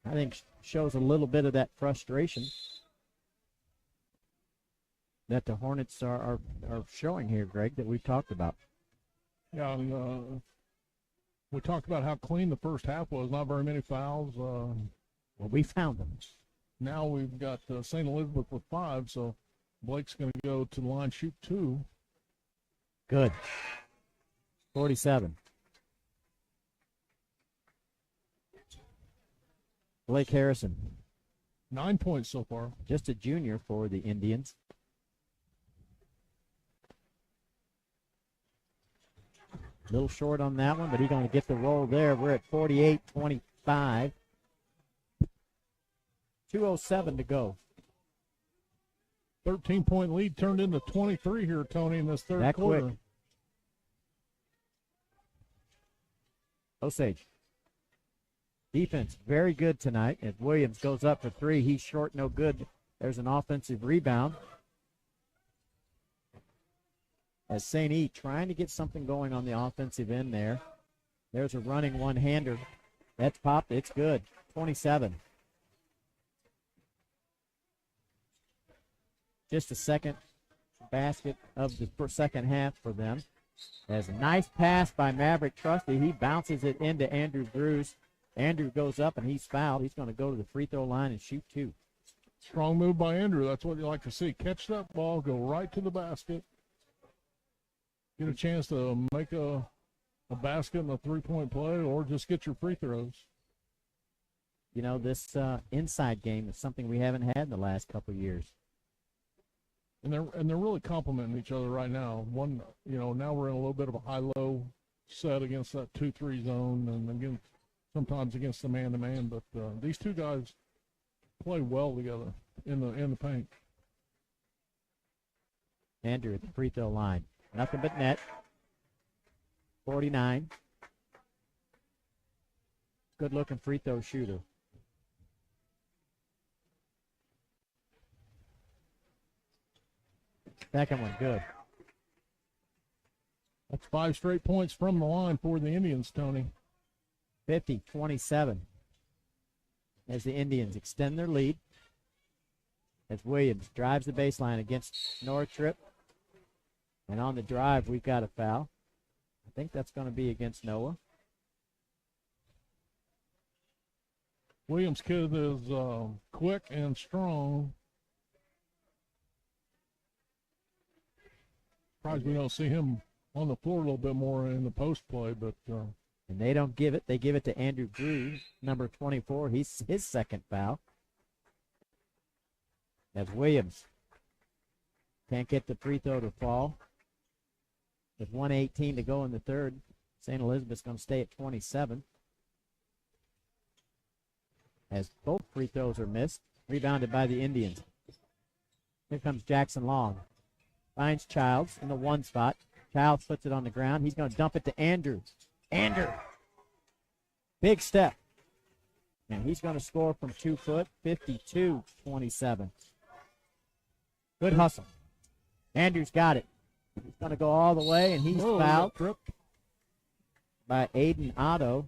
I think, shows a little bit of that frustration that the Hornets are showing here, Greg, that we've talked about. Yeah, and we talked about how clean the first half was. Not very many fouls. Well, we found them. Now we've got St. Elizabeth with 5, so Blake's going to go to the line, shoot 2. Good. 47. Blake Harrison. 9 points so far. Just a junior for the Indians. A little short on that one, but he's going to get the roll there. We're at 48-25. 2:07 to go. 13-point lead turned into 23 here, Tony, in this third quarter. Quick. Osage. Defense very good tonight. As Williams goes up for 3, he's short, no good. There's an offensive rebound. As St. E trying to get something going on the offensive end there. There's a running one-hander. That's popped. It's good. 27. Just a second basket of the second half for them. As a nice pass by Maverick Trusty. He bounces it into Andrew Bruce. Andrew goes up and he's fouled. He's going to go to the free throw line and shoot 2. Strong move by Andrew. That's what you like to see. Catch that ball, go right to the basket. Get a chance to make a basket in a three-point play or just get your free throws. You know, this inside game is something we haven't had in the last couple of years. And they're really complimenting each other right now. One, now we're in a little bit of a high-low set against that 2-3 zone, and again, sometimes against the man-to-man. But these two guys play well together in the paint. Andrew at the free throw line, nothing but net. 49. Good-looking free throw shooter. Second one, good. That's 5 straight points from the line for the Indians, Tony. 50-27 as the Indians extend their lead. As Williams drives the baseline against Northrop. And on the drive, we've got a foul. I think that's going to be against Noah. Williams' kid is quick and strong. Surprised we don't see him on the floor a little bit more in the post play, but and they don't give it. They give it to Andrew Greaves, number 24. He's his second foul. As Williams can't get the free throw to fall. With 1:18 to go in the third, St. Elizabeth's going to stay at 27. As both free throws are missed, rebounded by the Indians. Here comes Jackson Long. Finds Childs in the one spot. Childs puts it on the ground. He's going to dump it to Andrew. Andrew. Big step. And he's going to score from 2 foot, 52-27. Good hustle. Andrew's got it. He's going to go all the way, and he's fouled by Aiden Otto.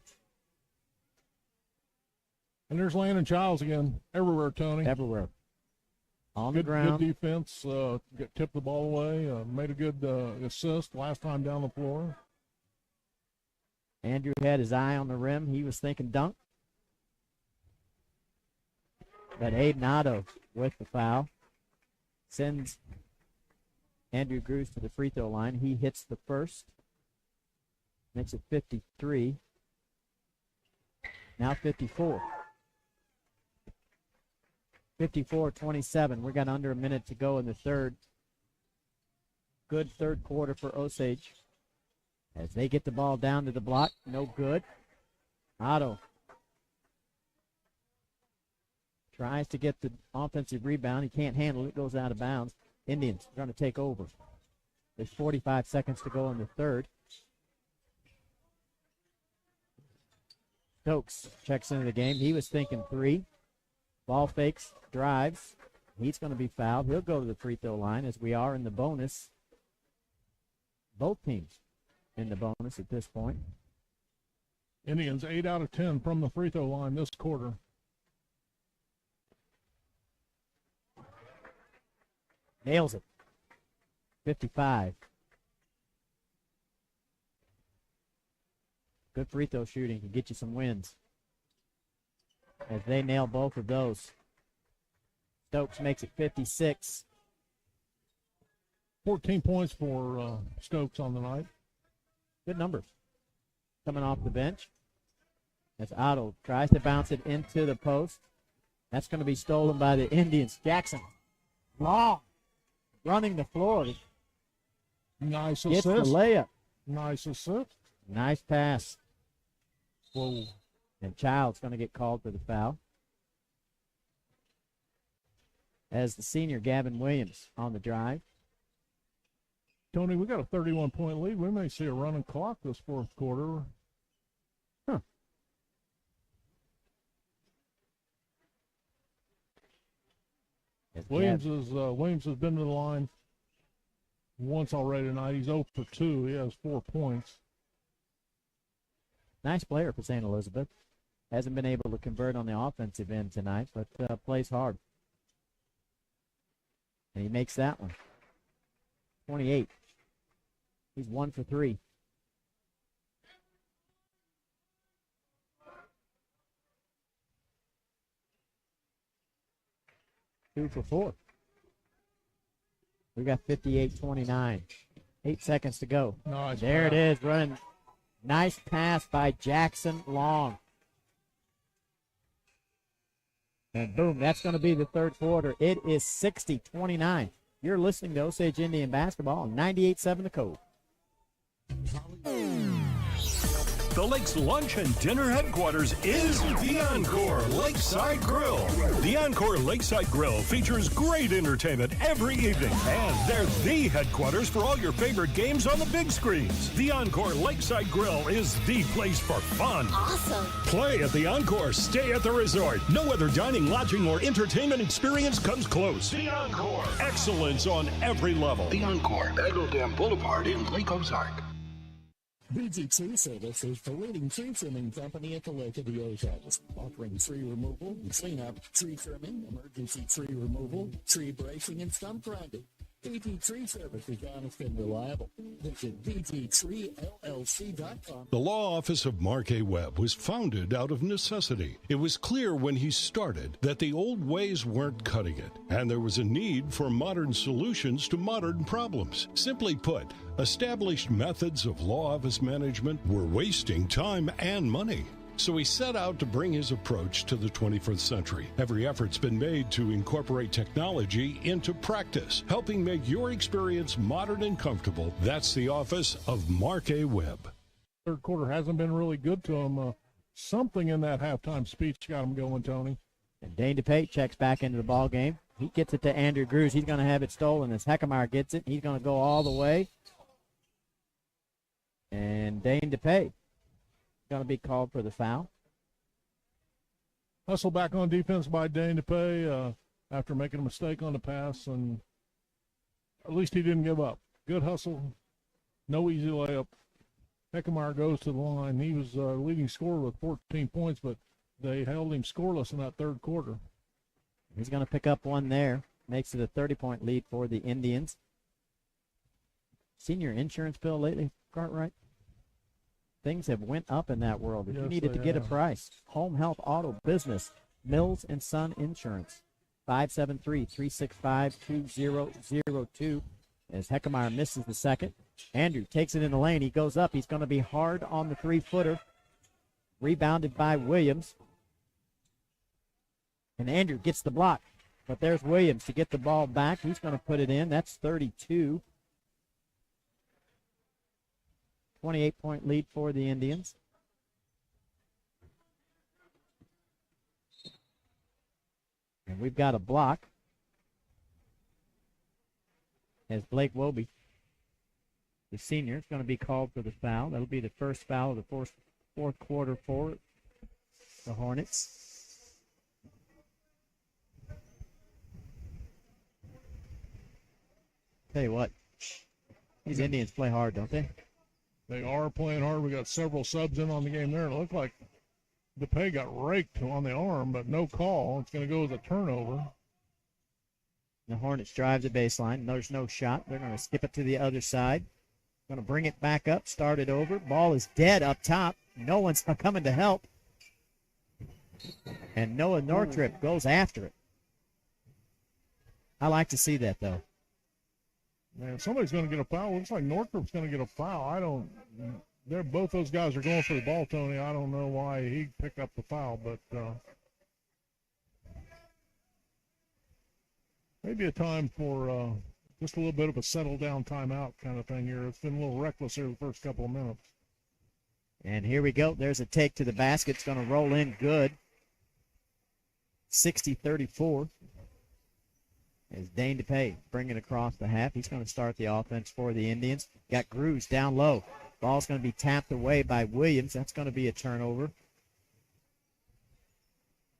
And there's Landon Childs again. Everywhere, Tony. Everywhere. On the ground. Good defense. Tipped the ball away. Made a good assist last time down the floor. Andrew had his eye on the rim. He was thinking dunk. But Aiden Otto with the foul sends Andrew Greaves to the free throw line. He hits the first. Makes it 53. Now 54. 54-27. We got under a minute to go in the third. Good third quarter for Osage. As they get the ball down to the block, no good. Otto Tries to get the offensive rebound. He can't handle it. Goes out of bounds. Indians are going to take over. There's 45 seconds to go in the third. Stokes checks into the game. He was thinking three. Ball fakes, drives. He's going to be fouled. He'll go to the free throw line as we are in the bonus. Both teams in the bonus at this point. Indians 8 out of 10 from the free throw line this quarter. Nails it. 55. Good free throw shooting can get you some wins. As they nail both of those. Stokes makes it 56. 14 points for Stokes on the night. Good numbers. Coming off the bench. As Otto tries to bounce it into the post. That's going to be stolen by the Indians. Jackson. Long. Running the floor. Nice Gets assist. the layup. Nice assist. Nice pass. Whoa. And Child's going to get called for the foul. As the senior Gavin Williams on the drive. Tony, we got a 31-point lead. We may see a running clock this fourth quarter. Huh. Williams has been to the line once already tonight. He's 0 for 2. He has 4 points. Nice player for St. Elizabeth. Hasn't been able to convert on the offensive end tonight, but plays hard. And he makes that one. 28. He's 1 for 3. Two for 4. We got 58-29. 8 seconds to go. Nice there pass. it is, running. Nice pass by Jackson Long. And boom, that's going to be the third quarter. It is 60-29. You're listening to Osage Indian basketball on 98.7 The Cove. The Lake's lunch and dinner headquarters is the Encore Lakeside Grill. The Encore Lakeside Grill features great entertainment every evening, and they're the headquarters for all your favorite games on the big screens. The Encore Lakeside Grill is the place for fun. Awesome. Play at the Encore, stay at the resort. No other dining, lodging, or entertainment experience comes close. The Encore. Excellence on every level. The Encore, Bagel Dam Boulevard in Lake Ozark. BG Tree Service is the leading tree trimming company at the Lake of the Ozarks, offering tree removal and cleanup, tree trimming, emergency tree removal, tree bracing, and stump grinding. BG Tree Service is honest and reliable. Visit bgtreellc.com. The law office of Mark A. Webb was founded out of necessity. It was clear when he started that the old ways weren't cutting it, and there was a need for modern solutions to modern problems. Simply put, established methods of law office management were wasting time and money. So he set out to bring his approach to the 21st century. Every effort's been made to incorporate technology into practice, helping make your experience modern and comfortable. That's the office of Mark A. Webb. Third quarter hasn't been really good to him. Something in that halftime speech got him going, Tony. And Dane DePay checks back into the ball game. He gets it to Andrew Grews. He's going to have it stolen as Heckemeyer gets it. He's going to go all the way. And Dane DePay going to be called for the foul. Hustle back on defense by Dane DePay after making a mistake on the pass, and at least he didn't give up. Good hustle, no easy layup. Heckemeyer goes to the line. He was leading scorer with 14 points, but they held him scoreless in that third quarter. He's going to pick up one there. Makes it a 30-point lead for the Indians. Seen your insurance bill lately, Cartwright? Things have went up in that world. If you needed to get a price, home, health, auto, business, Mills and Son Insurance, 573-365-2002. As Heckemeyer misses the second. Andrew takes it in the lane. He goes up. He's going to be hard on the three-footer. Rebounded by Williams. And Andrew gets the block. But there's Williams to get the ball back. He's going to put it in. That's 32. 28-point lead for the Indians. And we've got a block as Blake Wobie, the senior, is going to be called for the foul. That'll be the first foul of the fourth quarter for the Hornets. Tell you what, these Indians play hard, don't they? They are playing hard. We got several subs in on the game there. It looked like DePay got raked on the arm, but no call. It's going to go as a turnover. The Hornets drive the baseline. There's no shot. They're going to skip it to the other side. Going to bring it back up, start it over. Ball is dead up top. No one's coming to help. And Noah Northrop goes after it. I like to see that, though. Man, somebody's going to get a foul. Looks like Northrop's going to get a foul. Both those guys are going for the ball, Tony. I don't know why he picked up the foul, but maybe a time for just a little bit of a settle-down timeout kind of thing here. It's been a little reckless here the first couple of minutes. And here we go. There's a take to the basket. It's going to roll in good. 60-34. As Dane DePay bringing across the half. He's going to start the offense for the Indians. Got Grooves down low. Ball's going to be tapped away by Williams. That's going to be a turnover.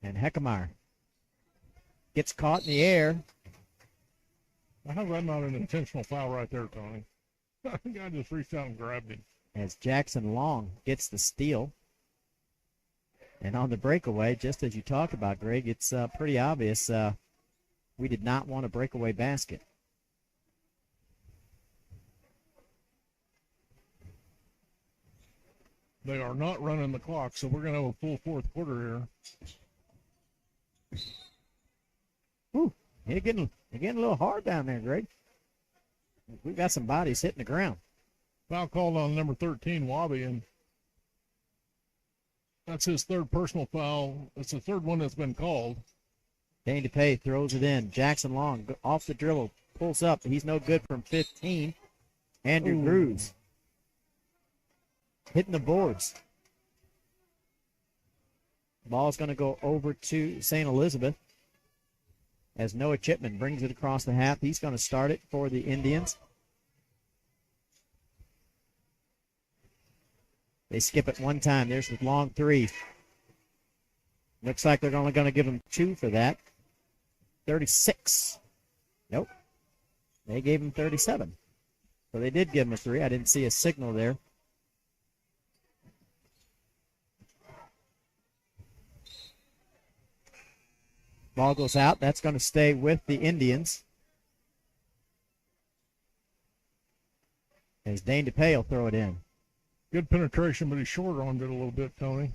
And Heckemeyer gets caught in the air. How's that not an intentional foul right there, Tony? The guy just reached out and grabbed him. As Jackson Long gets the steal. And on the breakaway, just as you talked about, Greg, it's pretty obvious we did not want a breakaway basket. They are not running the clock, so we're going to have a full fourth quarter here. Ooh, they're getting a little hard down there, Greg. We've got some bodies hitting the ground. Foul called on number 13, Wabi, and that's his third personal foul. It's the third one that's been called. Dane DePay throws it in. Jackson Long off the dribble, pulls up. He's no good from 15. Andrew Grooves hitting the boards. Ball's going to go over to St. Elizabeth as Noah Chipman brings it across the half. He's going to start it for the Indians. They skip it one time. There's the long three. Looks like they're only going to give him 2 for that. 36. Nope. They gave him 37. So they did give him a 3. I didn't see a signal there. Ball goes out. That's going to stay with the Indians. As Dane DePay will throw it in. Good penetration, but he's short-armed it a little bit, Tony.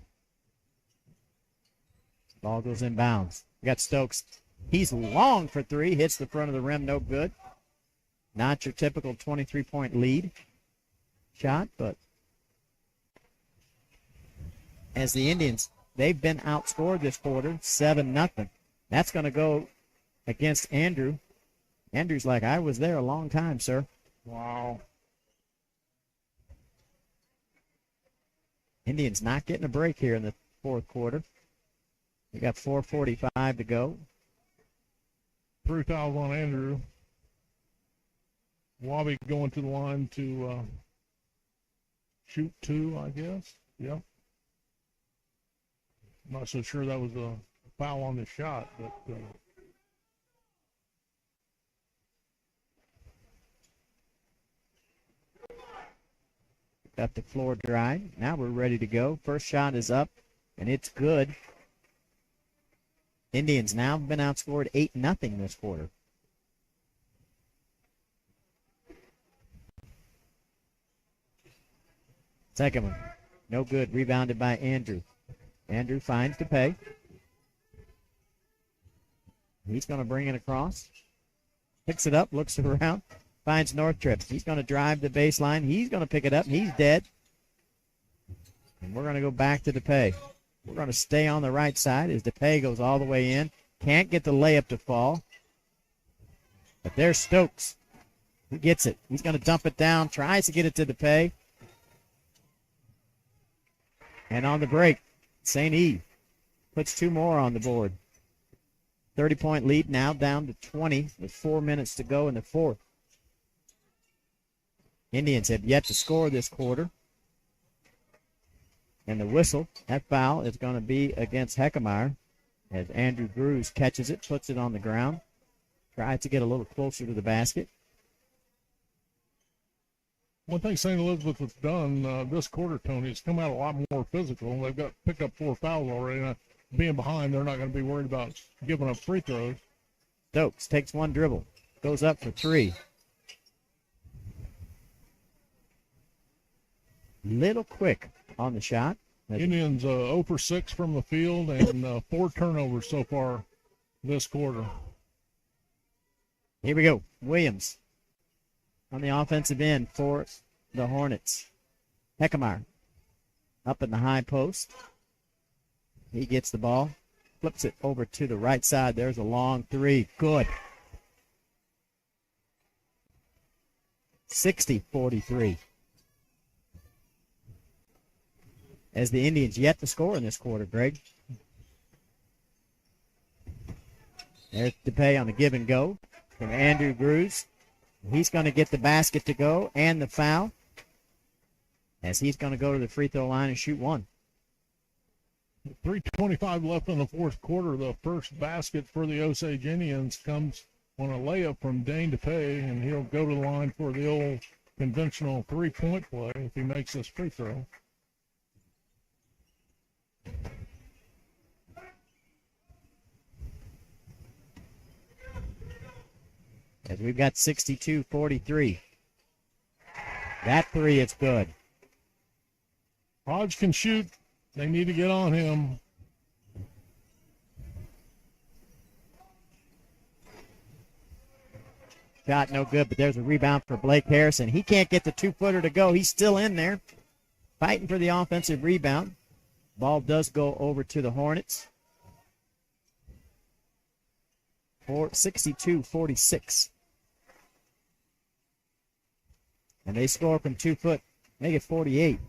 Ball goes inbounds. We got Stokes. He's long for 3. Hits the front of the rim. No good. Not your typical 23-point lead shot, but as the Indians, they've been outscored this quarter, 7-0. That's going to go against Andrew. Andrew's like, I was there a long time, sir. Wow. Indians not getting a break here in the fourth quarter. We got 4:45 to go. 3 fouls on Andrew. Wabi going to the line to shoot 2, I guess. Yep. Not so sure that was a foul on the shot, but got the floor dry. Now we're ready to go. First shot is up, and it's good. Indians now have been outscored 8-0 this quarter. Second one, no good. Rebounded by Andrew. Andrew finds DePay. He's going to bring it across. Picks it up, looks around, finds Northrop. He's going to drive the baseline. He's going to pick it up, and he's dead. And we're going to go back to DePay. We're going to stay on the right side as DePay goes all the way in. Can't get the layup to fall. But there's Stokes. He gets it. He's going to dump it down, tries to get it to DePay. And on the break, St. Eve puts 2 more on the board. 30-point lead now down to 20 with 4 minutes to go in the fourth. Indians have yet to score this quarter. And the whistle, that foul is going to be against Heckemeyer as Andrew Grews catches it, puts it on the ground, tries to get a little closer to the basket. One thing St. Elizabeth has done this quarter, Tony, is come out a lot more physical. They've picked up 4 fouls already. Now, being behind, they're not going to be worried about giving up free throws. Stokes takes one dribble, goes up for 3. Little quick on the shot. Indians 0 for 6 from the field and 4 turnovers so far this quarter. Here we go. Williams on the offensive end for the Hornets. Heckemeyer up in the high post. He gets the ball, flips it over to the right side. There's a long 3. Good. 60-43. As the Indians yet to score in this quarter, Greg. There's DePay on the give and go from Andrew Grews. He's going to get the basket to go and the foul as he's going to go to the free throw line and shoot 1. 3:25 left in the fourth quarter. The first basket for the Osage Indians comes on a layup from Dane DePay, and he'll go to the line for the old conventional 3-point play if he makes this free throw. As we've got 62-43. That 3 is good. Hodge can shoot. They need to get on him. Shot no good, but there's a rebound for Blake Harrison. He can't get the 2-footer to go. He's still in there, fighting for the offensive rebound. Ball does go over to the Hornets. 62-46. And they score from 2 foot, make it 48.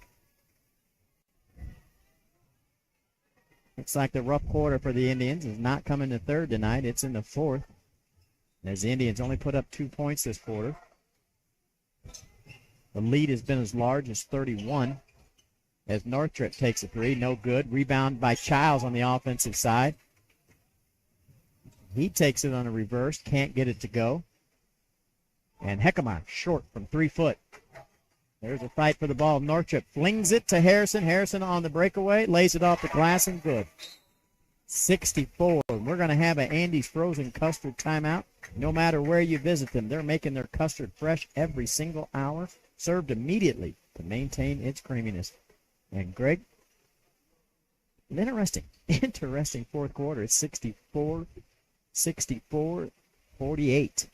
Looks like the rough quarter for the Indians is not coming to third tonight. It's in the fourth. As the Indians only put up 2 points this quarter. The lead has been as large as 31. As Northrop takes a 3, no good. Rebound by Childs on the offensive side. He takes it on a reverse, can't get it to go. And Heckemeyer short from 3 foot. There's a fight for the ball. Northrop flings it to Harrison. Harrison on the breakaway, lays it off the glass and good. 64. We're going to have an Andy's Frozen Custard timeout. No matter where you visit them, they're making their custard fresh every single hour, served immediately to maintain its creaminess. And Greg, an interesting fourth quarter. It's 64-48.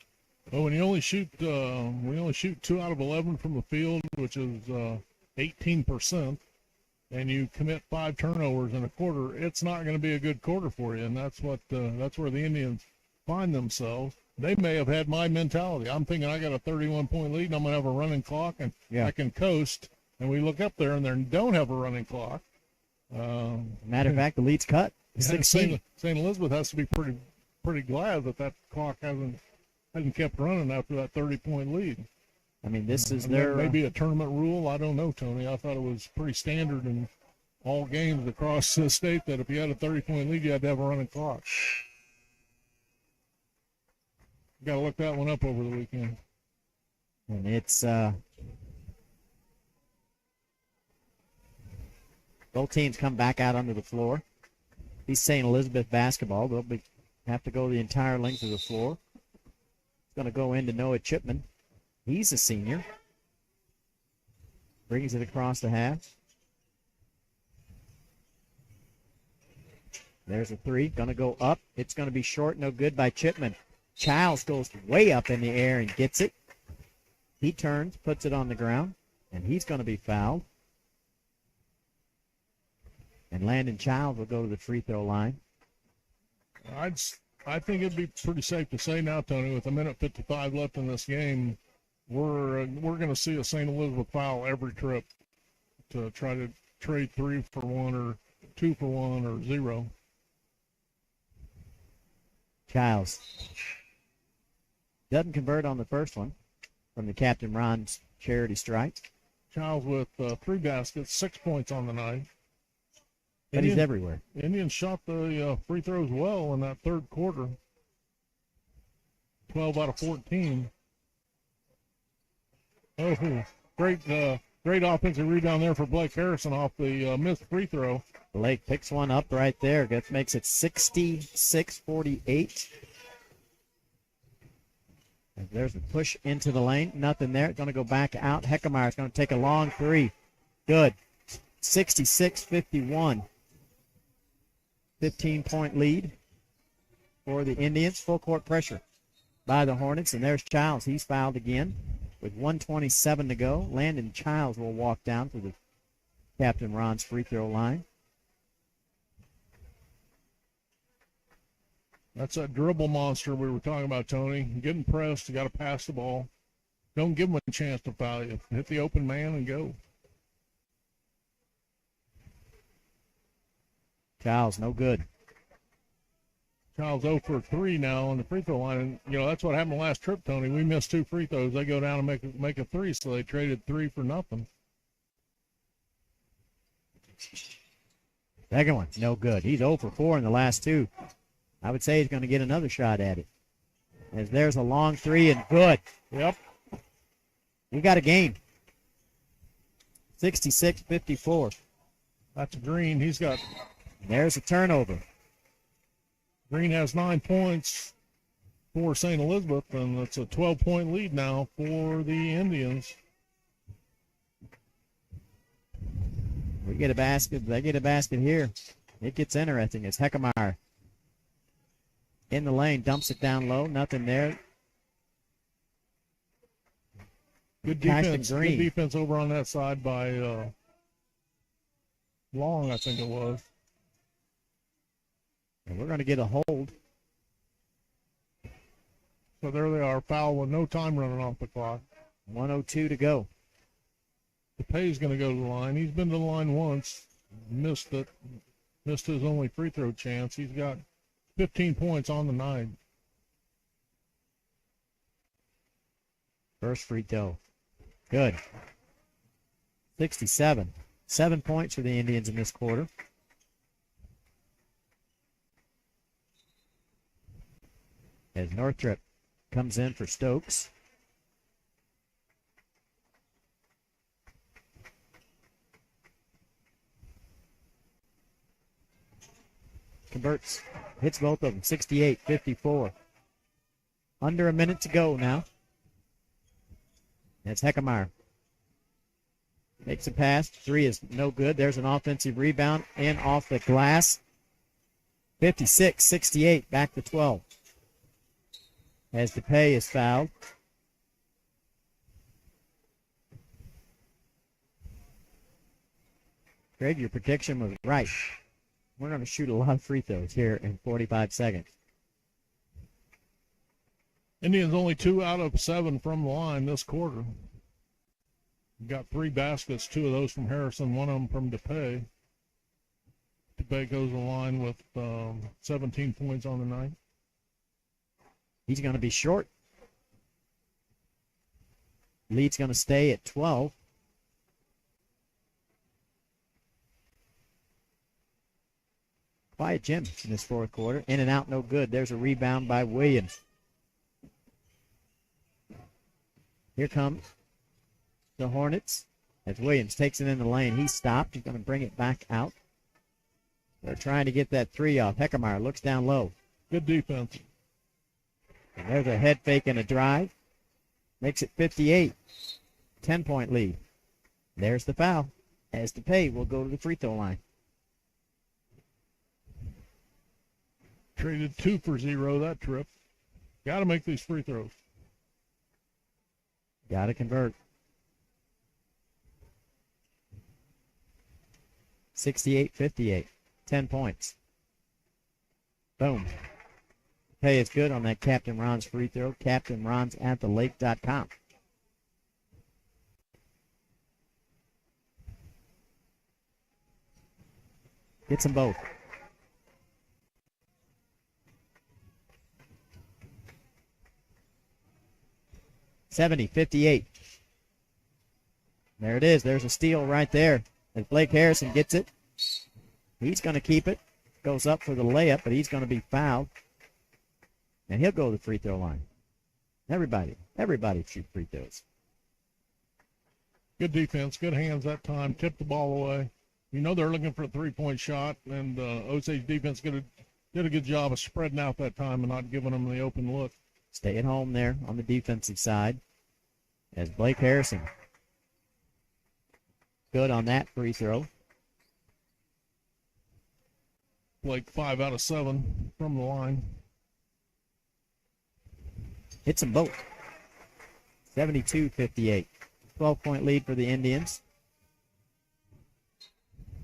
Well, when you only shoot, we only shoot 2 out of 11 from the field, which is 18%, and you commit 5 turnovers in a quarter, it's not going to be a good quarter for you, and that's where the Indians find themselves. They may have had my mentality. I'm thinking I got a 31-point lead, and I'm going to have a running clock, and I can coast. And we look up there, and they don't have a running clock. Matter of fact, the lead's cut. 16. St. Elizabeth has to be pretty glad that clock hasn't kept running after that 30-point lead. I mean, this is their maybe a tournament rule. I don't know, Tony. I thought it was pretty standard in all games across the state that if you had a 30-point lead, you had to have a running clock. Got to look that one up over the weekend. And it's both teams come back out onto the floor. These St. Elizabeth basketball, they'll have to go the entire length of the floor. It's going to go into Noah Chipman. He's a senior. Brings it across the half. There's a 3. Going to go up. It's going to be short. No good by Chipman. Childs goes way up in the air and gets it. He turns, puts it on the ground, and he's going to be fouled. And Landon Childs will go to the free throw line. I think it'd be pretty safe to say now, Tony, with 1:55 left in this game, we're going to see a St. Elizabeth foul every trip to try to trade 3 for 1 or 2 for 1 or 0. Childs doesn't convert on the first one from the Captain Ron's charity strike. Childs with 3 baskets, 6 points on the night. But he's everywhere. Indians shot the free throws well in that third quarter. 12 out of 14. Oh, great offensive rebound there for Blake Harrison off the missed free throw. Blake picks one up right there. That makes it 66-48. There's a push into the lane. Nothing there. Going to go back out. Heckemeyer's going to take a long three. Good. 66-51. 15-point lead for the Indians. Full court pressure by the Hornets. And there's Childs. He's fouled again with 1:27 to go. Landon Childs will walk down to the Captain Ron's free throw line. That's that dribble monster we were talking about, Tony. Getting pressed, you got to pass the ball. Don't give him a chance to foul you. Hit the open man and go. Childs, no good. Childs 0 for 3 now on the free throw line. And, that's what happened last trip, Tony. We missed 2 free throws. They go down and make a 3, so they traded 3 for nothing. Second one, no good. He's 0 for 4 in the last 2. I would say he's going to get another shot at it. As there's a long 3 and good. Yep. We got a game. 66-54. That's Green. He's got. There's a turnover. Green has 9 points for St. Elizabeth, and it's a 12-point lead now for the Indians. We get a basket. They get a basket here. It gets interesting. It's Heckmeyer in the lane, dumps it down low. Nothing there. Good defense. Good defense over on that side by Long, I think it was. And we're going to get a hold. So there they are, foul with no time running off the clock. 1:02 to go. DePay's going to go to the line. He's been to the line once, missed it, missed his only free throw chance. He's got 15 points on the night. First free throw. Good. 67. 7 points for the Indians in this quarter. As Northrop comes in for Stokes. Converts. Hits both of them. 68-54. Under a minute to go now. That's Heckmeyer. Makes a pass. 3 is no good. There's an offensive rebound and off the glass. 56-68. Back to 12. As DePay is fouled. Greg, your prediction was right. We're going to shoot a lot of free throws here in 45 seconds. Indians only 2 out of 7 from the line this quarter. Got 3 baskets, 2 of those from Harrison, 1 of them from DePay. DePay goes to the line with 17 points on the night. He's going to be short. Lead's going to stay at 12. Quiet Jim in this fourth quarter. In and out, no good. There's a rebound by Williams. Here comes the Hornets as Williams takes it in the lane. He's stopped. He's going to bring it back out. They're trying to get that 3 off. Heckmeyer looks down low. Good defense. And there's a head fake and a drive. Makes it 58. 10-point lead. There's the foul. As DePay will go to the free throw line. Traded 2 for 0 that trip. Got to make these free throws. Got to convert. 68-58. 10 points. Boom. Hey, it's good on that Captain Ron's free throw. CaptainRons@thelake.com. Gets them both. 70-58. There it is. There's a steal right there. As Blake Harrison gets it, he's going to keep it. Goes up for the layup, but he's going to be fouled. And he'll go to the free throw line. Everybody shoot free throws. Good defense, good hands that time. Tipped the ball away. You know they're looking for a three-point shot, and Osage defense did a good job of spreading out that time and not giving them the open look. Stay at home there on the defensive side. As Blake Harrison, good on that free throw. Blake 5 out of 7 from the line. Hits them both. 72-58. 12-point lead for the Indians.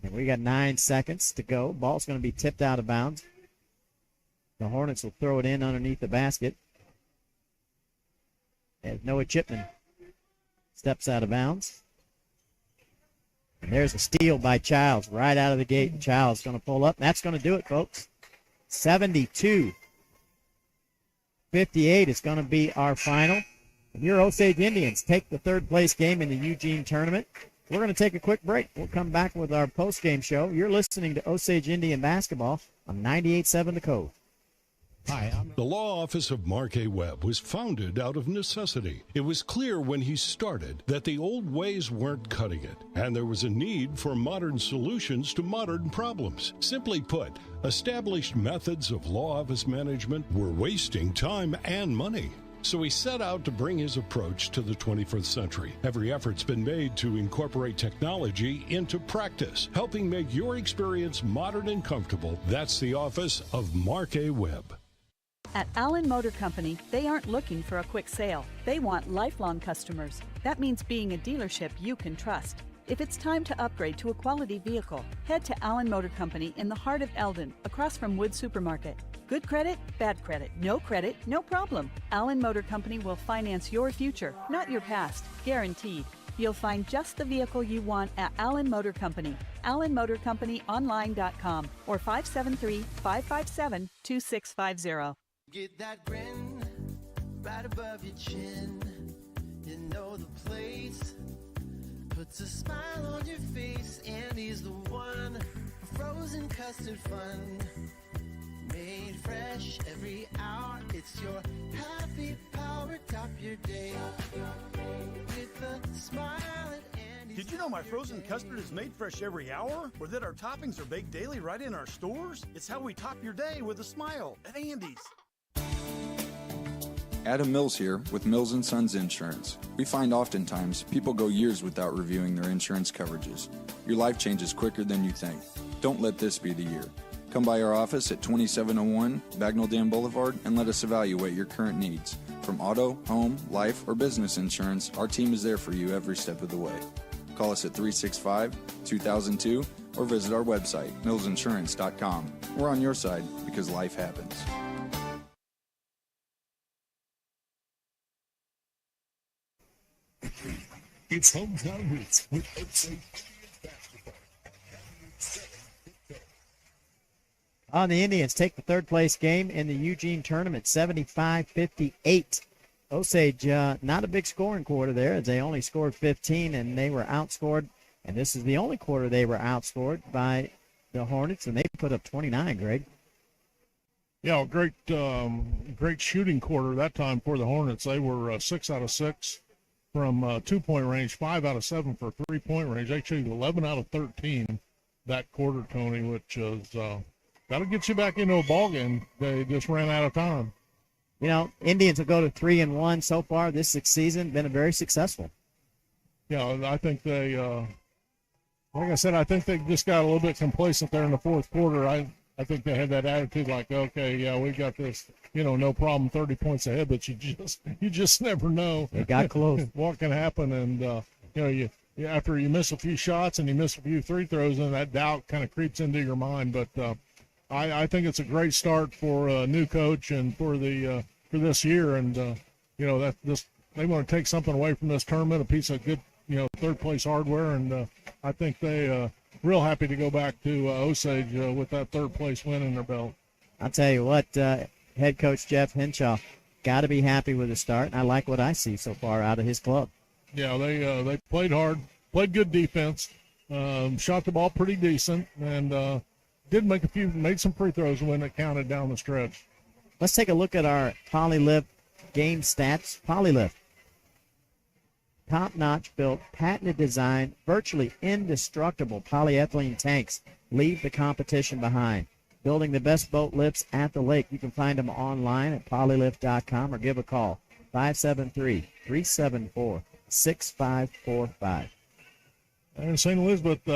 And we got 9 seconds to go. Ball's going to be tipped out of bounds. The Hornets will throw it in underneath the basket. As Noah Chipman steps out of bounds. And there's a steal by Childs right out of the gate. Childs going to pull up. That's going to do it, folks. 72-58 is going to be our final. And your Osage Indians take the third-place game in the Eugene tournament. We're going to take a quick break. We'll come back with our post-game show. You're listening to Osage Indian Basketball on 98.7 The Cove. Hi, the law office of Mark A. Webb was founded out of necessity. It was clear when he started that the old ways weren't cutting it, and there was a need for modern solutions to modern problems. Simply put, established methods of law office management were wasting time and money. So he set out to bring his approach to the 21st century. Every effort's been made to incorporate technology into practice, helping make your experience modern and comfortable. That's the office of Mark A. Webb. At Allen Motor Company, they aren't looking for a quick sale. They want lifelong customers. That means being a dealership you can trust. If it's time to upgrade to a quality vehicle, head to Allen Motor Company in the heart of Eldon, across from Wood Supermarket. Good credit, bad credit, no problem. Allen Motor Company will finance your future, not your past, guaranteed. You'll find just the vehicle you want at Allen Motor Company. AllenMotorCompanyOnline.com or 573-557-2650. Get that grin right above your chin. You know the place puts a smile on your face, and he's the one for frozen custard fun. Made fresh every hour. It's your happy power. Top your day with a smile at Andy's. Did you know my frozen custard is made fresh every hour? Or that our toppings are baked daily right in our stores? It's how we top your day with a smile at Andy's. Adam Mills here with Mills & Sons Insurance. We find oftentimes people go years without reviewing their insurance coverages. Your life changes quicker than you think. Don't let this be the year. Come by our office at 2701 Bagnell Dam Boulevard and let us evaluate your current needs. From auto, home, life, or business insurance, our team is there for you every step of the way. Call us at 365-2002 or visit our website, millsinsurance.com. We're on your side because life happens. It's Hometown Roots with Osage Basketball. The Indians take the third-place game in the Eugene tournament, 75-58. Osage, not a big scoring quarter there, as they only scored 15, and they were outscored. And this is the only quarter they were outscored by the Hornets, and they put up 29, Greg. Yeah, great shooting quarter that time for the Hornets. They were 6 out of 6 from two-point range, 5 out of 7 for three-point range. Actually, 11 out of 13 that quarter, Tony, which is that'll get you back into a ball game. They just ran out of time. You know, Indians will go to 3-1 so far this season. Been very successful. Yeah, I think they, like I said, I think they just got a little bit complacent there in the fourth quarter. I think they had that attitude like, okay, yeah, we got this, no problem, 30 points ahead, but you just never know. They got close. What can happen, and you after you miss a few shots and you miss a few free throws, and that doubt kind of creeps into your mind. But I think it's a great start for a new coach and for this year, and they want to take something away from this tournament, a piece of good third place hardware, and I think they real happy to go back to Osage with that third place win in their belt. I'll tell you what, head coach Jeff Henshaw got to be happy with the start, and I like what I see so far out of his club. Yeah, they played hard, played good defense, shot the ball pretty decent, and made some free throws when it counted down the stretch. Let's take a look at our Polylift game stats. Polylift. Top-notch built, patented design, virtually indestructible polyethylene tanks leave the competition behind. Building the best boat lifts at the lake. You can find them online at polylift.com or give a call, 573-374-6545. And St. Elizabeth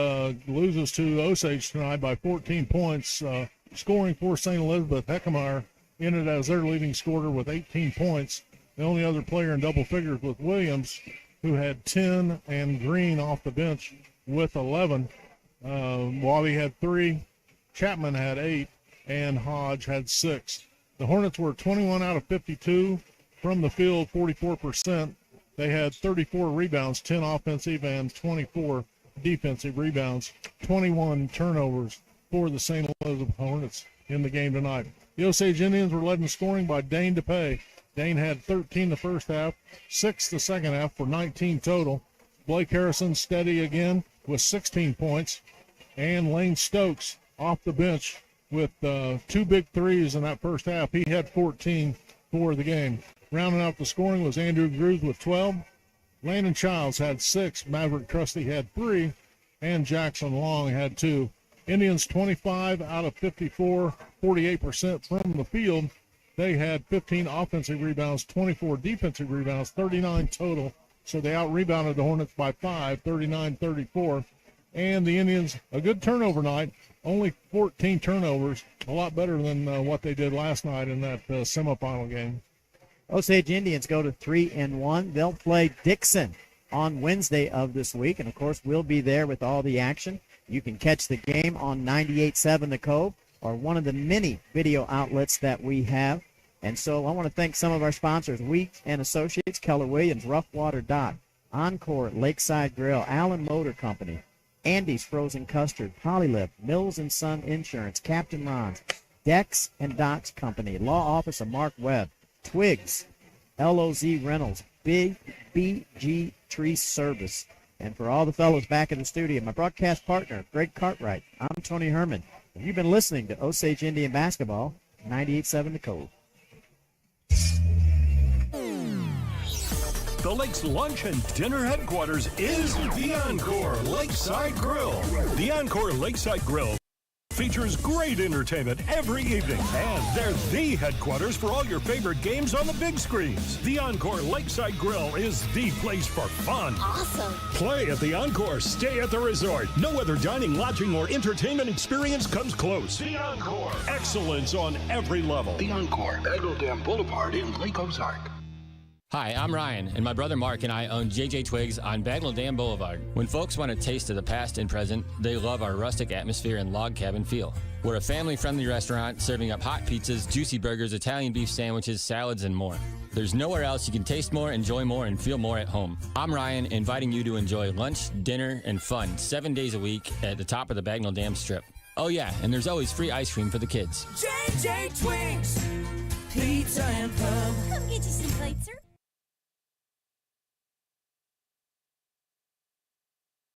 loses to Osage tonight by 14 points. Scoring for St. Elizabeth, Heckemeyer ended as their leading scorer with 18 points. The only other player in double figures was Williams, who had 10, and Green off the bench with 11. Wabi had 3, Chapman had 8, and Hodge had 6. The Hornets were 21 out of 52 from the field, 44%. They had 34 rebounds, 10 offensive and 24 defensive rebounds, 21 turnovers for the St. Elizabeth Hornets in the game tonight. The Osage Indians were led in scoring by Dane DePay. Dane had 13 the first half, 6 the second half for 19 total. Blake Harrison steady again with 16 points. And Lane Stokes off the bench with 2 big threes in that first half. He had 14 for the game. Rounding out the scoring was Andrew Grews with 12. Landon Childs had 6. Maverick Trusty had 3. And Jackson Long had 2. Indians 25 out of 54, 48% from the field. They had 15 offensive rebounds, 24 defensive rebounds, 39 total. So they out-rebounded the Hornets by 5, 39-34. And the Indians, a good turnover night, only 14 turnovers, a lot better than what they did last night in that semifinal game. Osage Indians go to 3-1. They'll play Dixon on Wednesday of this week, and of course we'll be there with all the action. You can catch the game on 98.7 The Cove or one of the many video outlets that we have. And so I want to thank some of our sponsors, Wheat and Associates, Keller Williams, Rough Water Dock, Encore, Lakeside Grill, Allen Motor Company, Andy's Frozen Custard, Polylift, Mills & Son Insurance, Captain Ron's, Decks and Docks Company, Law Office of Mark Webb, Twigs, LOZ Rentals, Big BG Tree Service. And for all the fellows back in the studio, my broadcast partner, Greg Cartwright, I'm Tony Herman. And you've been listening to Osage Indian Basketball, 98.7 The Cove. The Lake's lunch and dinner headquarters is the Encore Lakeside Grill. The Encore Lakeside Grill features great entertainment every evening, and they're the headquarters for all your favorite games on the big screens. The Encore Lakeside Grill is the place for fun. Awesome. Play at the Encore, stay at the resort. No other dining, lodging, or entertainment experience comes close. The Encore. Excellence on every level. The Encore, Bagel Dam Boulevard in Lake Ozark. Hi, I'm Ryan, and my brother Mark and I own JJ Twigs on Bagnell Dam Boulevard. When folks want a taste of the past and present, they love our rustic atmosphere and log cabin feel. We're a family-friendly restaurant serving up hot pizzas, juicy burgers, Italian beef sandwiches, salads, and more. There's nowhere else you can taste more, enjoy more, and feel more at home. I'm Ryan, inviting you to enjoy lunch, dinner, and fun 7 days a week at the top of the Bagnell Dam Strip. Oh yeah, and there's always free ice cream for the kids. JJ Twigs, Pizza and Pub. Come get you some plates, sir.